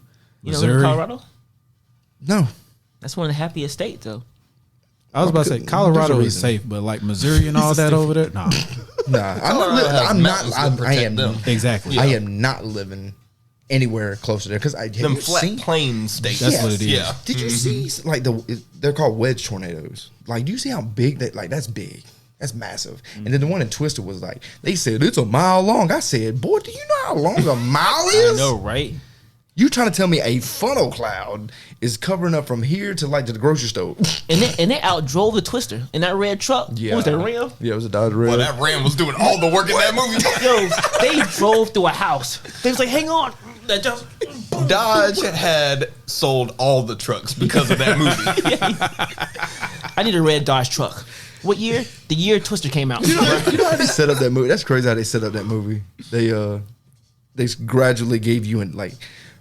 You know, Missouri. Colorado. No, That's one of the happiest states, though. I was about to say There's a Colorado is reason. safe, but like Missouri and all that over there, nah. Colorado has I'm not. mountains that I protect am. them. Exactly. I am not living anywhere close to there because I have Them you flat seen? plain states. That's what it is. Yeah. Did you see like they're called wedge tornadoes? Like, do you see how big that? Like, that's big. That's massive. And then the one in Twister was like, they said it's a mile long. I said, boy, do you know how long a mile is? No, right? You trying to tell me a funnel cloud is covering up from here to like to the grocery store? And they outdrove the Twister in that red truck. Yeah. What was that Ram? Yeah, it was a Dodge Ram. Well, that Ram was doing all the work in that movie. Yo, they drove through a house. They was like, hang on. That just Dodge had sold all the trucks because of that movie. I need a red Dodge truck. What year? The year Twister came out. You know how they set up that movie? That's crazy how they set up that movie. They gradually gave you like,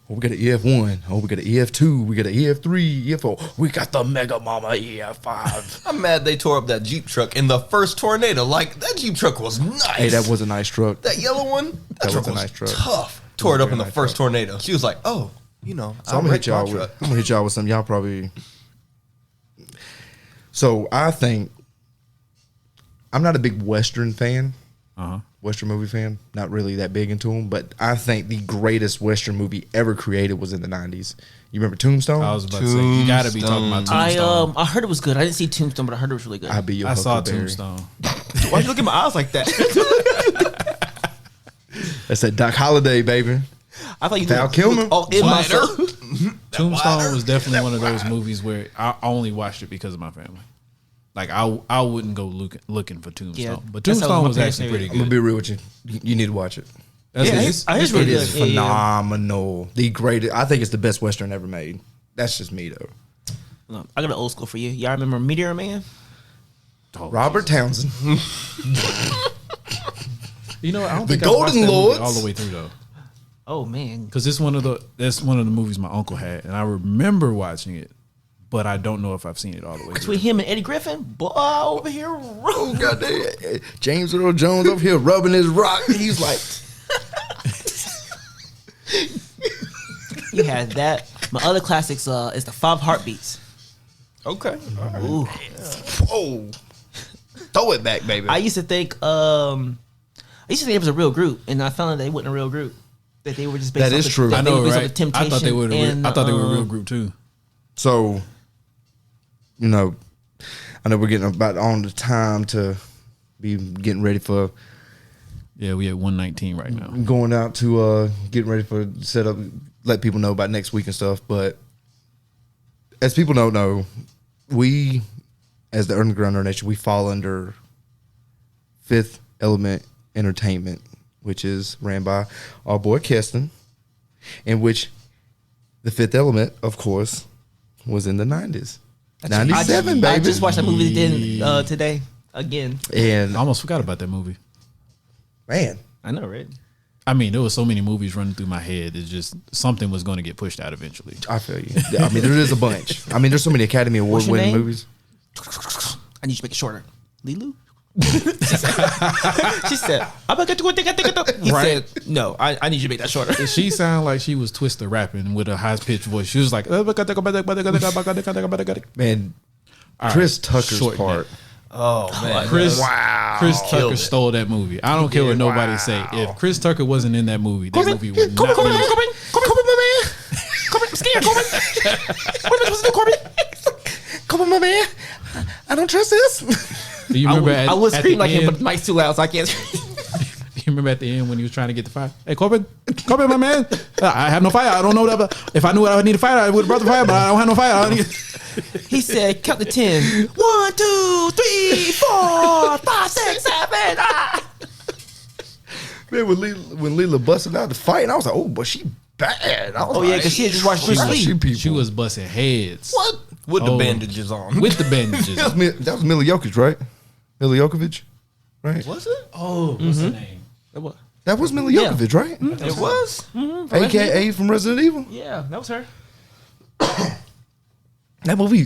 oh, we got an EF1. Oh, we got an EF2. We got an EF3, EF4. We got the Mega Mama EF5. I'm mad they tore up that Jeep truck in the first tornado. Like, that Jeep truck was nice. Hey, that was a nice truck. That yellow one, that truck was a was nice truck. tough. Tore it up in the nice first truck. tornado. She was like, oh, So I'm I gonna hit wrecked my y'all with. truck. I'm gonna hit y'all with something y'all probably. So I think I'm not a big Western fan. Western movie fan. Not really that big into them, but I think the greatest Western movie ever created was in the '90s. You remember Tombstone? I was about to say you got to be talking about Tombstone. I heard it was good. I didn't see Tombstone, but I heard it was really good. I'll be your I saw Huckleberry. Tombstone. Why'd you look at my eyes like that? That's that Doc Holliday, baby. I thought you Val looked Kilmer. all in myself. Tombstone was definitely one of those movies where I only watched it because of my family. Like I wouldn't go looking for Tombstone, Yeah, but that's how Tombstone my was parents actually say it. pretty I'm gonna good. be real with you. You need to watch it. That's Yeah, it's it's It really is good. Yeah, yeah. phenomenal. The greatest. I think it's the best Western ever made. That's just me though. Look, I got an old school for you. Y'all remember Meteor Man? Robert Townsend. You know, I don't The think I watched Golden that movie Lords. all the way through though, Oh man, because that's one of the movies my uncle had, and I remember watching it, but I don't know if I've seen it all the way through. between him and Eddie Griffin, boy over here. Oh goddamn! James Earl Jones over here rubbing his rock. He's like, You had that. My other classics is the 5 Heartbeats. Okay. Ooh. "Whoa, throw it back, baby." I used to think it was a real group, and I found that they weren't a real group. That they were just based That off is the, true. That I they know, were based off right? the Temptation. I thought they were. And, I thought they were a real group too. So, I know we're getting about on the time to be getting ready for Yeah, we at 119 right now. going out to getting ready for set up, let people know about next week and stuff. But as people don't know, we, as the Underground Nerd Nation, we fall under Fifth Element Entertainment, which is ran by our boy Keston, in which the Fifth Element, of course, was in the 90s. 97, I baby. just watched that movie today again. And I almost forgot about that movie. man, I know, right? I mean, there was so many movies running through my head. It's just something was going to get pushed out eventually. I feel you. I mean, there is a bunch. I mean, there's so many Academy Award your winning name? movies. I need you to make it shorter. Lilu? She said, I'm going to go take it. He Right. said, no, I need you to make that shorter. She sounded like she was Twister rapping with a high pitched voice. She was like, Man, Chris Tucker's shorten part. Oh man, Chris Killed Tucker it. stole that movie. I don't care what nobody say. If Chris Tucker wasn't in that movie, that movie would not be. Corbin, my man. Corbin, I'm scared, Corbin. What am I supposed to do, Corbin? Come on, my man. I don't trust this. Do you remember I would at scream the like him, end- but the mic's too loud, so I can't. You remember at the end when he was trying to get the fire? Hey, Corbin, my man. I have no fire. I don't know that. If I knew I would need a fire, I would have brought the fire, but I don't have no fire. I don't need... He said, count to 10. 1, 2, 3, 4, 5, 6, 7. Ah. Man, when Leela busted out the fight, and I was like, oh, but she bad. I was Oh, yeah, like, because she had just watched Bruce Lee. She was busting heads. What? With the Oh. bandages on. With the bandages. that was Mila Jokic, right? Mila Jokovic, right? Was it? Oh, what's the name? That was Mila Yeah. Jokovic, right? It was. AKA from Resident Evil. Yeah, that was her. That movie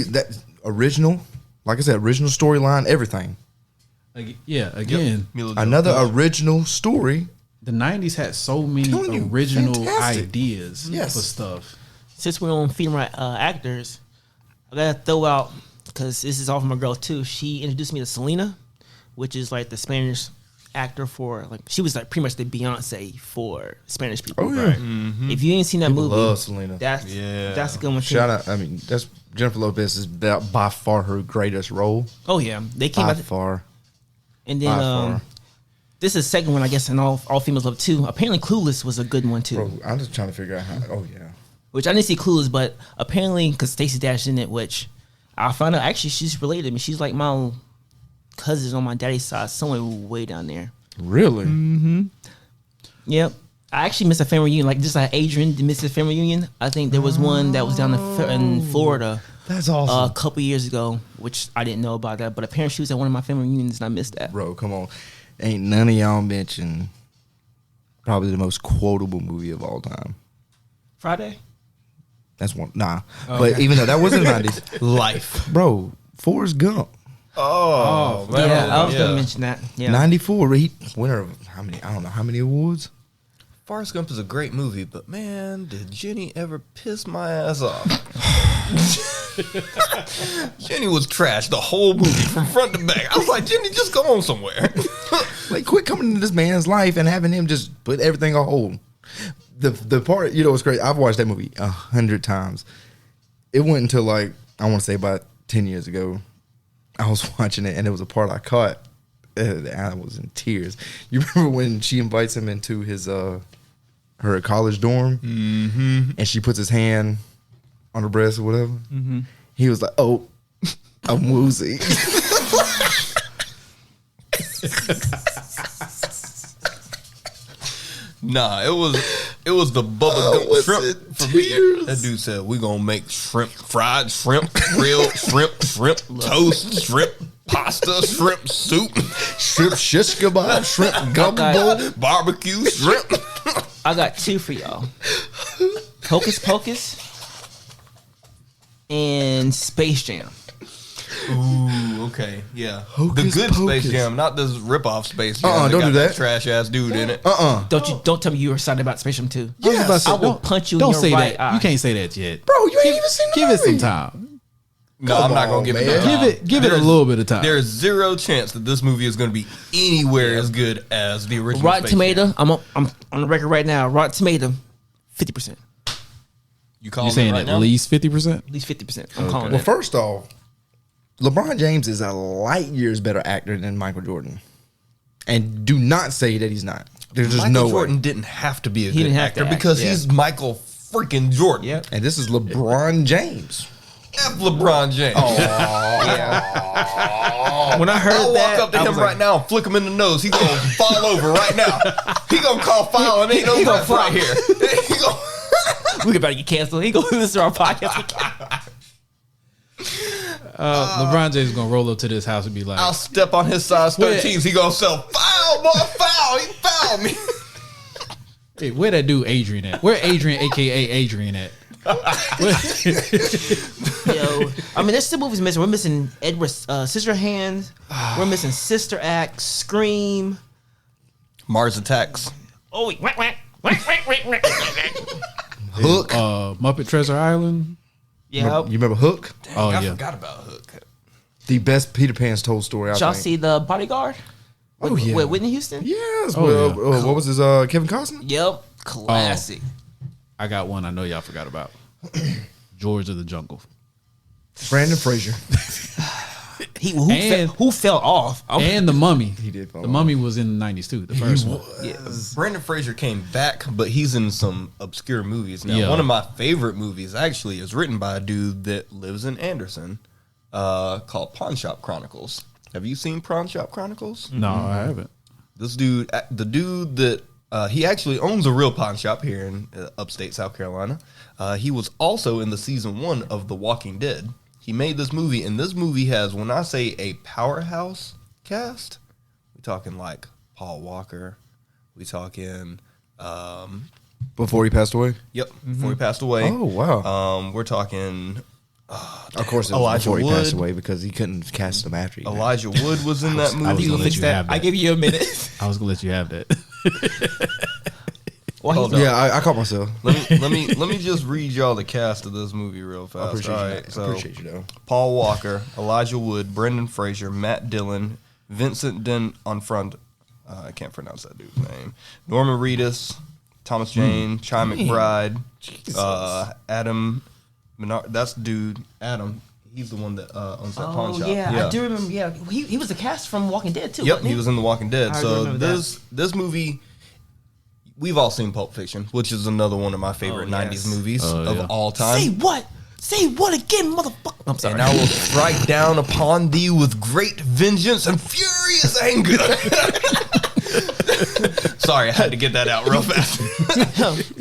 that original, like I said, original storyline, everything. Again, Mila Another Jovovich. original story. the 90s had so many Telling you, original fantastic. ideas Yes. for stuff. Since we're on female actors, I gotta throw out, because this is all from my girl too. She introduced me to Selena, which is like the Spanish actor for, like, she was like pretty much the Beyonce for Spanish people. Oh yeah. If you ain't seen that People movie, love Selena. that's a good one too. Shout out. I mean, that's Jennifer Lopez is by far her greatest role. Oh yeah, they came By out, far. and by then far. this is the second one, I guess, and all females love too. Apparently, Clueless was a good one too. Bro, I'm just trying to figure out how. Oh yeah. Which I didn't see Clueless, but apparently, because Stacey Dash in it, which I found out actually she's related to me. She's like my cousin on my daddy's side, somewhere way down there. Really? Yep. I actually missed a family reunion, like just like Adrian missed a family reunion. I think there was one that was down in Florida That's awesome. a couple years ago, which I didn't know about that. But apparently she was at one of my family reunions and I missed that. Bro, come on. Ain't none of y'all mentioned probably the most quotable movie of all time. Friday? That's one. Nah. But even though that was in the 90s. Life. Bro, Forrest Gump. Oh, man. Yeah, I was going to mention that. Yeah. 94. He winner of how many? I don't know how many awards. Forrest Gump is a great movie, but man, did Jenny ever piss my ass off? Jenny was trash the whole movie from front to back. I was like, Jenny, just go on somewhere. Like, quit coming into this man's life and having him just put everything on hold. The part, you know, what's crazy. I've watched that movie 100 times. It went until like, I want to say about 10 years ago. I was watching it and there was a part I caught. I was in tears. You remember when she invites him into his her college dorm, and she puts his hand on her breast or whatever. He was like, "Oh, I'm woozy." Nah, it was the Bubba Gump shrimp for me. That dude said, we gonna make shrimp, fried shrimp, grilled shrimp, toast shrimp, pasta shrimp soup, Shrimp shish kebab, shrimp gumbo. barbecue shrimp. I got two for y'all. Hocus Pocus and Space Jam. Ooh, okay, yeah. Hocus the good Pocus. Space Jam, not this rip-off Space Jam. don't got do that. Trash ass dude in it. Don't tell me you were excited about Space Jam 2. Yes. I will punch you in Don't your say right that. eye. You can't say that yet. Bro, you ain't even seen the Give it some movie. time. No, Come I'm not on, gonna give it. man. no time. Give it a little bit of time. There's zero chance that this movie is going to be anywhere as good as the original. Rotten Space Tomato, Jam. I'm on the record right now. Rotten Tomato, 50%. You calling You saying it right at now? least 50%? At least 50%. I'm calling Well, it. first off, LeBron James is a light years better actor than Michael Jordan, and do not say that he's not. There's just Michael no Jordan way. didn't have to be a He good didn't have actor to act, because yeah. he's Michael freaking Jordan. Yep. And this is LeBron James. F LeBron James. When I heard I'll that, walk up to I him was right now and flick him in the nose. He gonna fall over right now. He gonna call foul and ain't no gonna refs right fly. here. He gonna we about to get canceled. He go listen to our podcast. LeBron James is gonna roll up to this house and be like, I'll step on his size 13s. He gonna sell foul, boy, foul. He fouled me. hey, where that dude Adrian at? Where Adrian, aka Adrian, at? Yo, I mean, there's still movies missing. We're missing Edward Scissorhands. We're missing Sister Act, Scream. Mars Attacks. Oh, wait, whack. Hook. Muppet Treasure Island. Yeah. You remember Hook? Dang, Oh, I yeah. forgot about Hook. The best Peter Pan's told story. Did y'all see The Bodyguard? Oh, yeah. With Whitney Houston? Yes. Oh, well, yeah. what was his Kevin Costner? Yep. Classic. I got one I know y'all forgot about. George of the Jungle. Brandon Fraser. Who fell off? And The Mummy. He did fall The off. Mummy was in the 90s too. The first one. Brendan Fraser came back, but he's in some obscure movies now. Yeah. One of my favorite movies actually is written by a dude that lives in Anderson, called Pawn Shop Chronicles. Have you seen Pawn Shop Chronicles? No, I haven't. This dude, the dude that he actually owns a real pawn shop here in upstate South Carolina. He was also in the season 1 of The Walking Dead. He made this movie, and this movie has, when I say a powerhouse cast, we talking like Paul Walker. We talking, Before he passed away? yep, before he passed away. Oh, wow. We're talking Of course, it was Elijah before he passed Wood. away because he couldn't cast him after he died. Elijah Wood was in that I was movie. gonna let you have that. I give you a minute. I was gonna let you have that. Hold on. Yeah, I caught myself. Let me just read y'all the cast of this movie real fast. I appreciate All you. right, I so appreciate you, though. Paul Walker, Elijah Wood, Brendan Fraser, Matt Dillon, Vincent D'Onofrio. I can't pronounce that dude's name. Norman Reedus, Thomas Jane, Chi McBride, Adam Menard. That's the dude. Adam. He's the one that owns that pawn shop. Yeah, I do remember. Yeah, he was the cast from Walking Dead too. Yep, wasn't he was in The Walking Dead. I So remember this movie, we've all seen Pulp Fiction, which is another one of my favorite Oh, 90s yes. movies Oh, of yeah. all time. Say what? Say what again, motherfucker? I'm sorry. And I will strike down upon thee with great vengeance and furious anger. Sorry, I had to get that out real fast.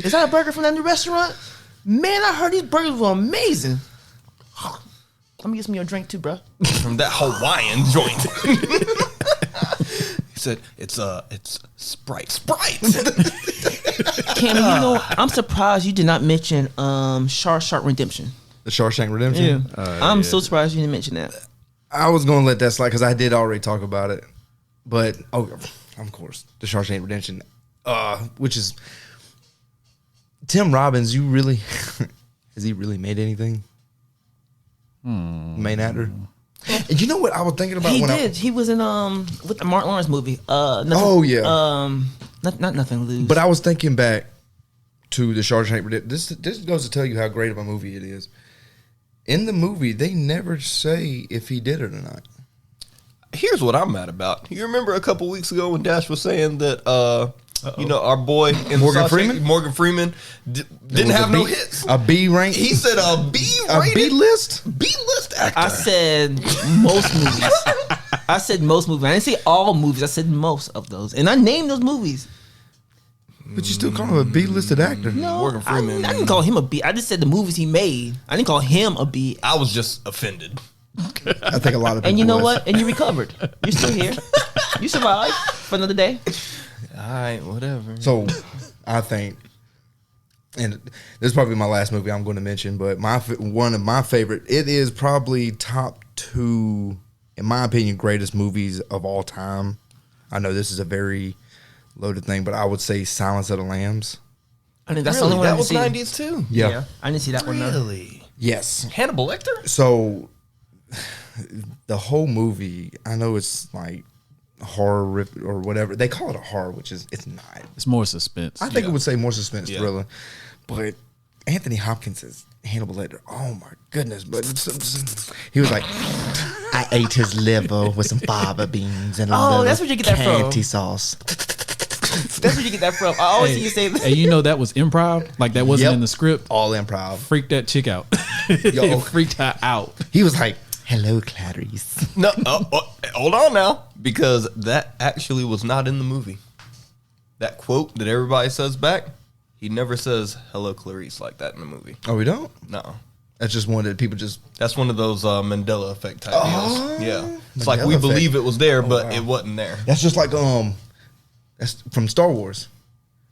Is that a burger from that new restaurant? Man, I heard these burgers were amazing. Let me get some of your drink too, bro. From that Hawaiian joint. He said, it's Sprite. Cam, you know, I'm surprised you did not mention Shark Redemption. The Shawshank Redemption? I'm so surprised you didn't mention that. I was going to let that slide because I did already talk about it. But, of course, the Shawshank Redemption, which is Tim Robbins. You really has he really made anything? Main actor. And you know what I was thinking about He when did. He was in with the Martin Lawrence movie. Nothing, not Nothing to Lose. But I was thinking back to the Shawshank Redemption. This goes to tell you how great of a movie it is. In the movie, they never say if he did it or not. Here's what I'm mad about. You remember a couple weeks ago when Dash was saying that, our boy in Morgan Shawshank- Freeman? Morgan Freeman didn't have no hits. A B rank. He said a B A rated, B list. B list actor. I said most movies. I said most movies. I didn't say all movies. I said most of those, and I named those movies. But you still call him a B listed actor. No, Morgan Freeman. I didn't call him a B. I just said the movies he made. I didn't call him a B. I was just offended. I think a lot of people And you know was. what? And you recovered. You're still here. You survived for another day. All right, whatever. So, I think, and this is probably my last movie I'm going to mention, but one of my favorite, it is probably top 2, in my opinion, greatest movies of all time. I know this is a very loaded thing, but I would say Silence of the Lambs. I think that's Really? the only one I That didn't was see. 90s too. Yeah. I didn't see that one. No. Really? Yes. Hannibal Lecter? So, the whole movie, I know it's like horror or whatever. They call it a horror, which is, it's not. It's more suspense. I think it would say more suspense Yeah. thriller, but Anthony Hopkins is Hannibal Lecter. Oh my goodness! But he was like, I ate his liver with some fava beans and a little that's where you get that from. Chianti sauce. That's where you get that from. I always see you say that. And you know that was improv? Like that wasn't Yep. in the script? All improv. Freaked that chick out. Yo. It freaked her out. He was like, "Hello, Clarice." No, hold on now, because that actually was not in the movie. That quote that everybody says back, he never says "Hello, Clarice" like that in the movie. Oh, we don't. No, That's just one that people just. That's one of those Mandela effect type deals. Yeah, it's like Mandela we effect. believe it was there, but it wasn't there. That's just like that's from Star Wars.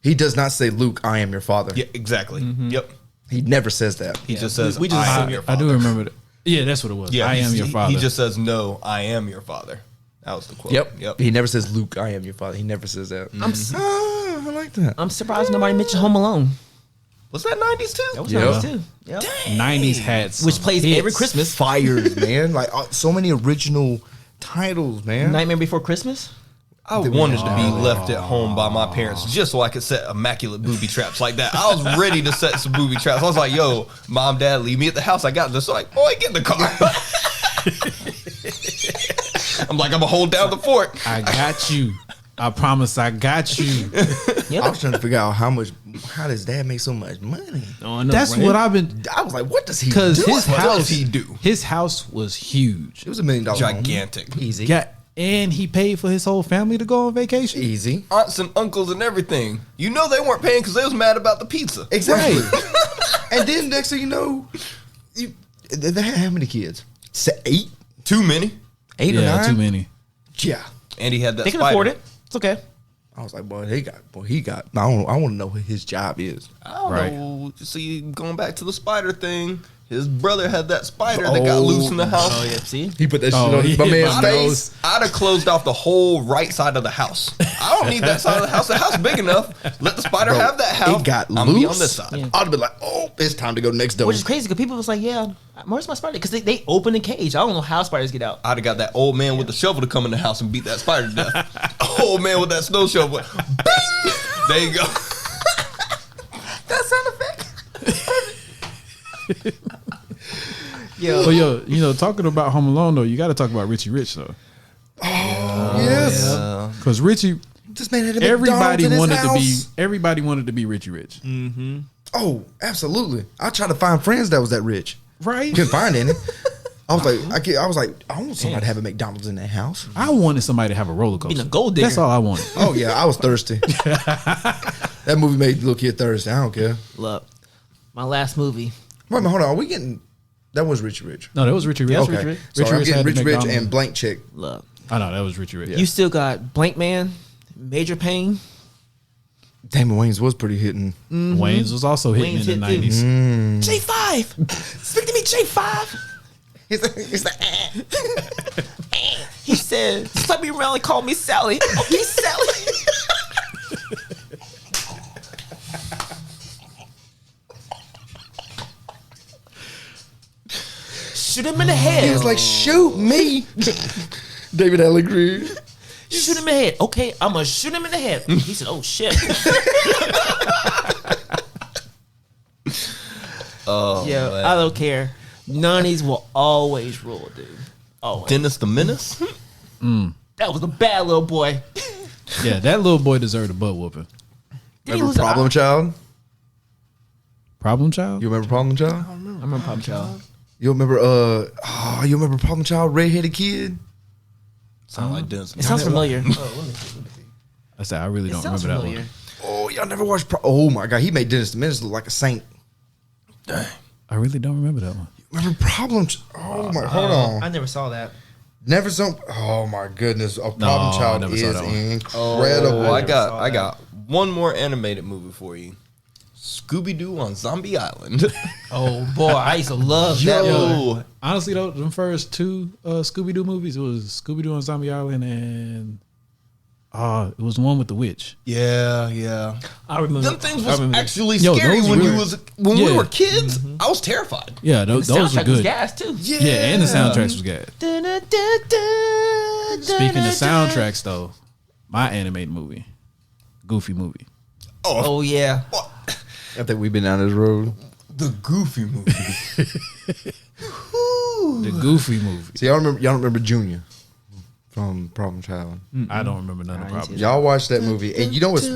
He does not say, "Luke, I am your father." Yeah, exactly. Yep. He never says that. He just says, we just I am assume your I father. do remember that. Yeah, that's what it was. Yeah, I am your father. He just says, no, I am your father. That was the quote. Yep. He never says, "Luke, I am your father." He never says that. I like that. I'm surprised nobody mentioned Home Alone. Was that 90s too? That was Yeah. nice too. Yep. 90s had some Which plays hits. every Christmas. Fires, man. Like so many original titles, man. Nightmare Before Christmas. I wanted to be left at home by my parents just so I could set immaculate booby traps like that. I was ready to set some booby traps. I was like, yo, mom, dad, leave me at the house. I got this. They're like, boy, get in the car. I'm like, I'm going to hold down the fort. I got you. I promise I got you. I was trying to figure out how does dad make so much money? That's what I've been. I was like, what does he do? Because his What house, does he do? His house was huge. It was $1 million. Gigantic. Home. Easy. And he paid for his whole family to go on vacation. Easy. Aunts and uncles and everything. You know they weren't paying because they was mad about the pizza. Exactly. And then next thing you know, they had how many kids? 8? Too many. 8 or 9? Too many. Yeah. And he had that They can spider. afford it. It's okay. I was like, he got. I want to know what his job is. I don't Right. know. See, going back to the spider thing, his brother had that spider that got loose in the house. Oh yeah. See. He put that Oh, shit on my yeah, man's my face. I'd have closed off the whole right side of the house. I don't need that side of the house. The house big enough. Let the spider Bro, have that house. It got I'm loose. be on this side. Yeah. I'd be like, oh, it's time to go next door. Which is crazy because people was like, yeah, where's my spider? Because they open the cage. I don't know how spiders get out. I'd have got that old man with the shovel to come in the house and beat that spider to death. Old man with that snow shovel. Bing! There you go. That sound effect. But talking about Home Alone though, you got to talk about Richie Rich though, Yes. because Richie, This man had a everybody McDonald's in his wanted to be, house. everybody wanted to be Richie Rich, Oh, absolutely. I tried to find friends that was that rich. right? Couldn't find any. I was like, I want somebody to have a McDonald's in their house. I wanted somebody to have a roller coaster. Being a gold digger. That's all I wanted. Oh yeah, I was thirsty. That movie made little kid thirsty. I don't care. Look, my last movie. Wait a minute, hold on. Are we getting? That was Richie Rich. No, that was Richie Rich. Okay, Richie Rich. sorry, I'm Rich getting had the Richie Rich McDonald's. and Blank Check. Look, I know that was Richie Rich. you still got Blank Man, Major Payne. Damon Wayans was pretty hitting. Wayne's was also hitting Wayne's in the hit too. '90s. J5. Speak to me, J5. It's like, He said, slap me around and call me Sally. Okay, Sally. Shoot him in the head. he was like, shoot me, David Allen Greer. Shoot him in the head. Okay, I'm gonna shoot him in the head. He said, oh shit. Yeah, man. I don't care. 90s will always rule, dude. Always. Dennis the Menace? That was a bad little boy. Yeah, that little boy deserved a butt whooping. Did he Remember lose an Problem eye? Child? Problem Child. You remember Problem Child? I remember Pop Child. You remember you remember Problem Child, redheaded kid? Sound like Dennis. It sounds familiar. I said I really It don't sounds remember familiar. that one. Oh, y'all never watched oh my god, he made Dennis the Menace look like a saint. I really don't remember that one. Remember Problem Oh my hold on. I never saw that. Never some oh my goodness. A Problem I Child never is saw that one. incredible. Oh, I saw got one more animated movie for you. Scooby-Doo on Zombie Island. Oh boy, I used to love that one. Yo, Honestly though, the first two Scooby-Doo movies, it was Scooby-Doo on Zombie Island and it was one with the witch. yeah. I remember. Them things I was remember. actually Yo, scary those when were- we Yeah. were kids. I was terrified. Yeah, The those were soundtrack was good. gas too. Yeah, and the soundtracks was good. Speaking of soundtracks though, my animated movie, Goofy movie. Oh yeah. I think we've been down this road. The Goofy movie. The Goofy movie. See, y'all don't remember Junior from Problem Child. I don't remember none of the problems. Y'all watched that movie, and you know what's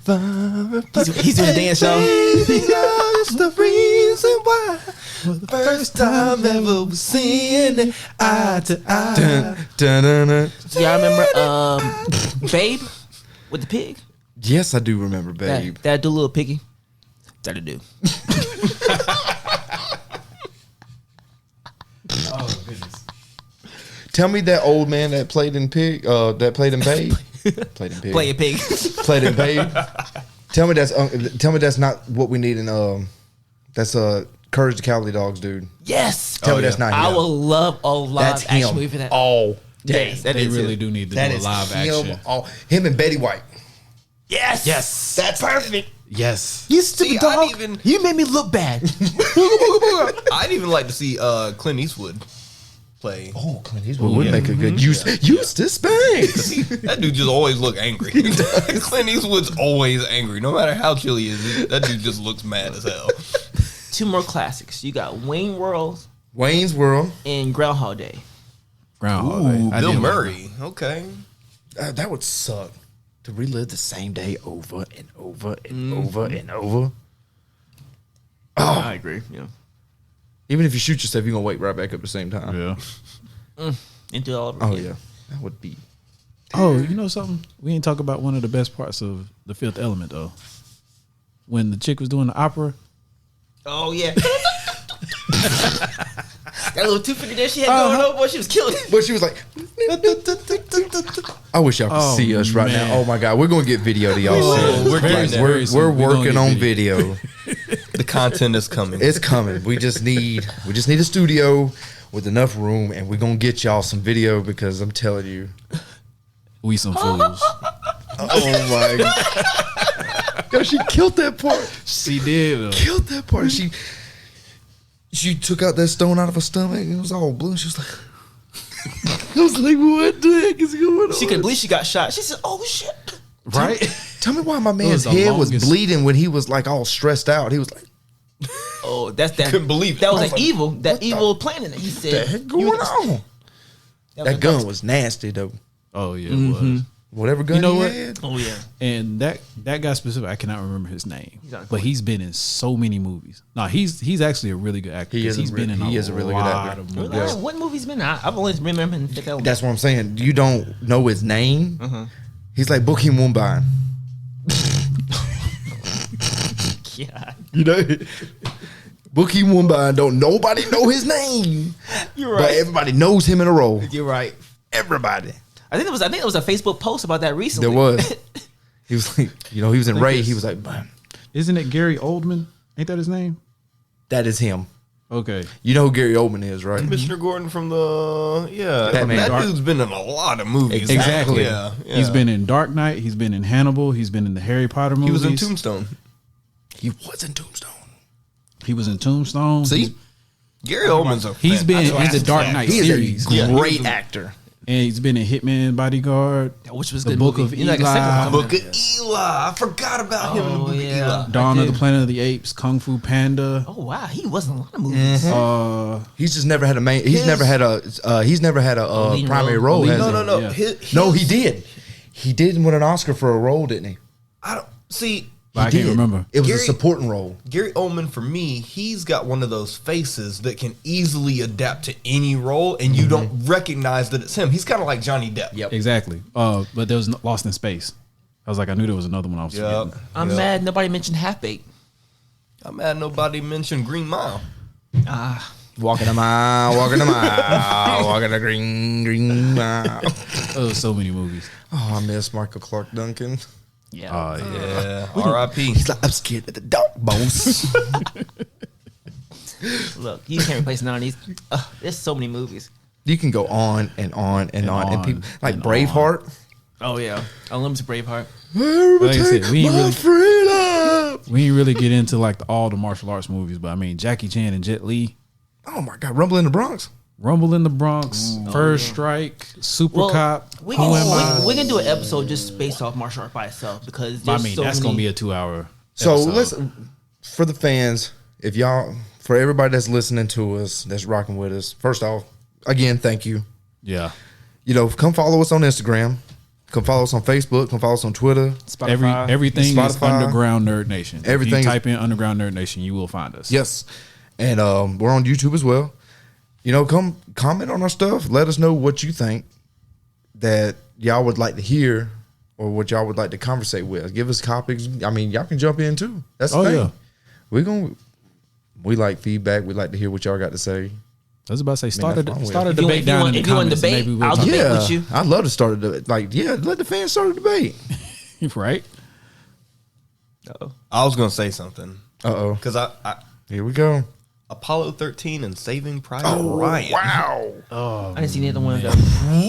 He's doing a dance, y'all. the reason why. First time ever was seeing it eye to eye. Dun-dun-dun. Y'all remember Babe with the pig? Yes, I do remember, Babe. That little piggy. That'll do. Oh goodness. Tell me that old man that played in Pig, that played in Babe, played in Pig, Play a pig. played in Babe. Tell me that's not what we need in that's Courage the Cowardly Dogs, dude. Yes. Tell me that's not him. I would love a live That's action him. movie for that. All Yes, that They is really it. do need to That do a is live him. action. Him and Betty White. Yes. Yes. That's perfect. Yes. You stupid See, dog. You made me look bad. I'd even like to see Clint Eastwood play. Oh, Clint Eastwood would make a good use to spank. That dude just always look angry. Clint Eastwood's always angry. No matter how chill he is, that dude just looks mad as hell. 2 more classics. You got Wayne World Wayne's World. and Groundhog Day. Groundhog Day. I Bill did like Murray. Okay. That would suck to relive the same day over and over and over and over. Oh, I agree. Yeah. even if you shoot yourself, you're gonna wake right back up at the same time. Yeah. And do it all over Oh again. yeah, that would be. Oh, you know something? We ain't talk about one of the best parts of The Fifth Element though. When the chick was doing the opera. Oh yeah. That little 250 there she had going on, boy, she was killing it. But she was like, I wish y'all could Oh, see us right man. now. Oh my god, we're gonna get video to y'all soon. we're getting there. Very soon. We're We gonna working get on video. The content is coming. It's coming. We just need a studio with enough room, and we're gonna get y'all some video because I'm telling you. We some fools. Oh my god. Yo, she killed that part. She did. Killed that part. She took out that stone out of her stomach and it was all blue. She was like, I was like, what the heck is going on? She couldn't believe she got shot. She said, "Oh shit!" Right? Tell me why my man's the head was longest- bleeding when he was like all stressed out. He was like, Oh, that's that. Couldn't believe it. that was I an was like, evil. That what the- evil planet. He what said, the heck going on? That gun was nasty though. Oh yeah, it was. Whatever gun You know he what? had. Oh yeah. And that guy specific, I cannot remember his name, on but he's been in so many movies. No, he's actually a really good actor. He is a He's been in he a is a really good lot actor. of Really? movies. What movie's been? I've only remember him in Fifth Element. That's what I'm saying. You don't know his name. He's like Bookie Mumbai. Yeah. You know, Bookie Mumbai. Don't nobody know his name, You're but right. everybody knows him in a role. You're right. Everybody. I think it was a Facebook post about that recently. There was. He was like, he was in Ray. He was like, "Man, Isn't it Gary Oldman? Ain't that his name? that is him. Okay. You know who Gary Oldman is, right? Commissioner Gordon from the Batman. that Dark- dude's been in a lot of movies. Exactly. Yeah, yeah. He's been in Dark Knight. He's been in Hannibal. He's been in the Harry Potter He movies. was in Tombstone. He was in Tombstone. He was in Tombstone. See, Gary Oldman's a He's been in the fantastic Dark actor. Knight he is series, a Yeah, he great was a- actor. and he's been in Hitman, Bodyguard, Which was a The good Book movie. of You know, like a second Eli, one Book coming of Eli. I forgot about him in the Oh, Book of yeah. Eli. Dawn I of the did. Planet of the Apes, Kung Fu Panda. Oh wow, he was in a lot of movies. He's just never had a main. He's never had a. He's never had a leading primary role. role. has No, he? no, no. Yeah. No, he did. He did win an Oscar for a role, didn't he? I don't see. But I He can't did. remember. It was a Gary- supporting role. Gary Oldman, for me, he's got one of those faces that can easily adapt to any role, and you don't recognize that it's him. He's kind of like Johnny Depp. Yep. Exactly. But there was Lost in Space. I was like, I knew there was another one I was Yep. forgetting. I'm mad nobody mentioned Half Baked. I'm mad nobody mentioned Green Mile. Walking a mile, walking a mile, walking a green mile. There was so many movies. Oh, I miss Michael Clark Duncan. Yeah. Yeah. R.I.P. He's like, I'm scared of the dark, boss. Look, you can't replace none of these. There's so many movies. You can go on and on and on. And people like and Braveheart. Oh yeah, Unlimited Braveheart. Like I said, we ain't my really- freedom. We didn't really get into like all the martial arts movies, but I mean Jackie Chan and Jet Li, Oh my God, Rumble in the Bronx. Rumble in the Bronx, First Strike, Super Cop. we Who can, Am I? we can do an episode just based off martial art by itself because I there's mean, so that's many. gonna be a 2-hour. So episode. listen, for the fans, if y'all, for everybody that's listening to us, that's rocking with us. First off, again, thank you. Yeah. You know, come follow us on Instagram. Come follow us on Facebook. Come follow us on Twitter. Spotify. Everything is Spotify. Underground Nerd Nation. Everything If is- you type in Underground Nerd Nation, you will find us. Yes, and we're on YouTube as well. You know, come comment on our stuff. Let us know what you think that y'all would like to hear, or what y'all would like to conversate with. Give us topics. I mean, y'all can jump in too. That's the Oh, thing. yeah. We like feedback. We like to hear what y'all got to say. I was about to say, start that's fine a with start a it. debate down in the if you want comments. debate, Maybe we'll I'll talk debate about with you. I'd love to start a debate. Like, let the fans start a debate. it. Right? I was gonna say something Uh-oh. because I Here we go. Apollo 13 and Saving Private Ryan. Wow. I didn't see neither one of them.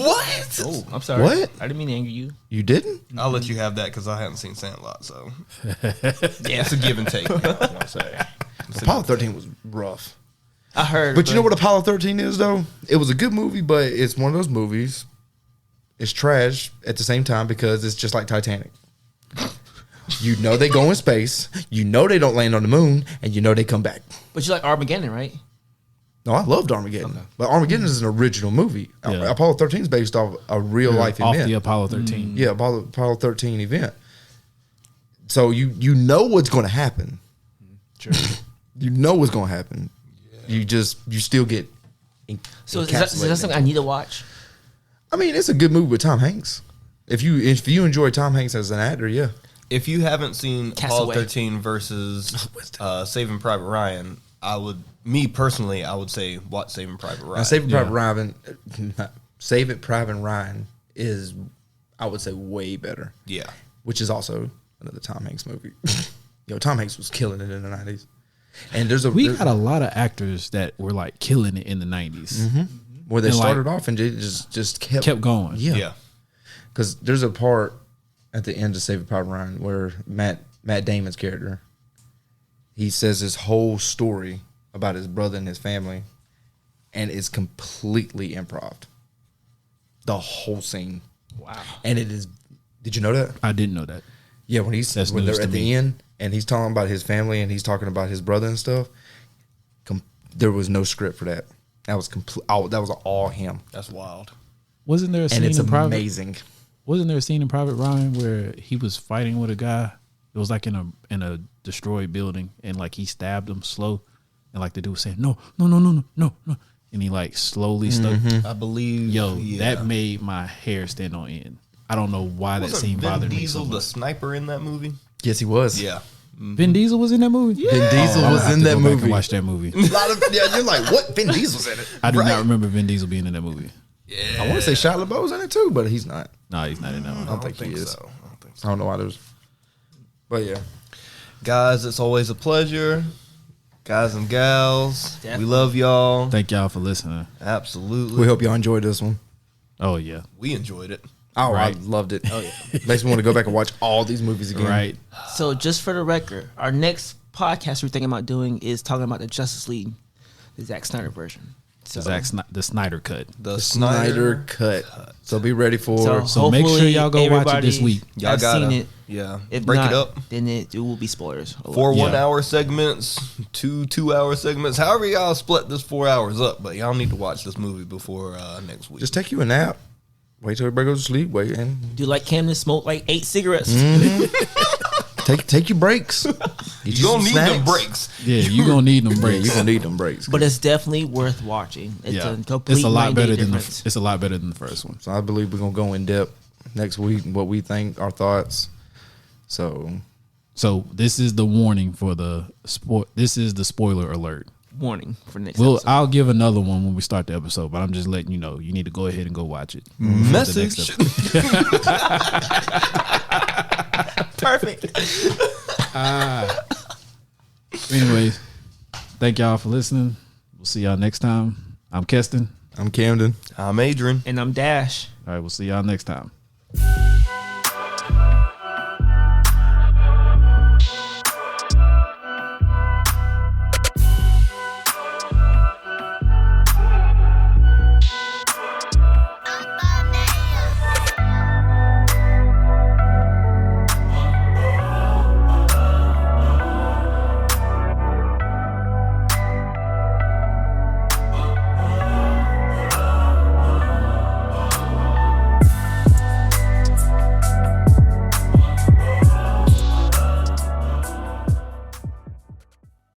What? Oh, I'm sorry. What? I didn't mean to anger you. You didn't? I'll let you have that because I haven't seen Sandlot, so yeah, it's a give and take. I was gonna say. Apollo 13 was rough. I heard. But you know what Apollo 13 is, though? It was a good movie, but it's one of those movies. It's trash at the same time because it's just like Titanic. You know they go in space. You know they don't land on the moon. And you know they come back. But you like Armageddon, right? No, I loved Armageddon. But Armageddon is an original movie. Yeah. Apollo 13 is based off a real life Off event. the Apollo 13. Yeah, Apollo 13 event. So you know what's going to happen. Sure. You know what's going to happen. You still get So is that something I need to watch? I mean, it's a good movie with Tom Hanks. If you enjoy Tom Hanks as an actor, yeah. If you haven't seen Castaway. Apollo 13 versus Saving Private Ryan, I would say watch Saving Private Ryan. Now, Saving Private Ryan is, I would say, way better. Yeah. Which is also another Tom Hanks movie. Tom Hanks was killing it in the 90s. And We got a lot of actors that were like killing it in the 90s. where they and, like, started off and just kept going. Yeah. Because there's a part at the end of Saving Private Ryan where Matt Damon's character, he says his whole story about his brother and his family, and it's completely improv. The whole scene. Wow. And it is. Did you know that? I didn't know that. Yeah, when That's when news they're to at the me. end and he's talking about his family and he's talking about his brother and stuff. There was no script for that. That was that was all him, That's wild. Wasn't there a and scene it's in Private? amazing. Wasn't there a scene in Private Ryan where he was fighting with a guy? It was like in a destroyed building, and like he stabbed him slow, and like the dude was saying no, and he like slowly stuck. I believe. Yo, that made my hair stand on end. I don't know why that Wasn't scene Vin bothered me Diesel so the much. sniper in that movie? Yes, he was. Yeah. Vin Diesel was in that movie. Vin Diesel I'm was gonna have in to that go back movie. and watch that movie. You're like, what? Vin Diesel's in it. I do not remember Vin Diesel being in that movie. I want to say Shia LaBeouf's in it too, but he's not. No, he's not in that one. I don't think he is. So. I don't think so. I don't know why there's. But yeah, Guys, it's always a pleasure. Guys and gals, Definitely. we love y'all. Thank y'all for listening. Absolutely. we hope y'all enjoyed this one. Oh yeah, We enjoyed it. Oh, Right. I loved it. Oh yeah, makes me want to go back and watch all these movies again. right. So just for the record, our next podcast we're thinking about doing is talking about the Justice League, the Zack Snyder version. So, The Snyder cut. The Snyder cut. So be ready for. So make sure hopefully y'all go watch it this everybody week. Y'all has gotta, seen it. yeah. If Break not, it up. then it will be spoilers. 4 Yeah. 1 hour segments, 2 2-hour segments. However y'all split this 4 hours up, but y'all need to watch this movie before next week. Just take you a nap. Wait till everybody goes to sleep. Wait and Do like Camden smoke like 8 cigarettes? take your breaks. Get you gonna some need them snacks. breaks. Yeah, you gonna need them Yeah, breaks. you're gonna need them breaks. But it's definitely worth watching. It's Yeah, a complete it's a lot better than difference. it's a lot better than the first one. So I believe we're gonna go in depth next week. What we think, our thoughts. So So this is the warning for the sport. This is the spoiler alert. warning for next Well, episode. I'll give another one when we start the episode, but I'm just letting you know you need to go ahead and go watch it. Message. Perfect. Anyways, thank y'all for listening. We'll see y'all next time. I'm Keston. I'm Camden. I'm Adrian. And I'm Dash. All right, we'll see y'all next time.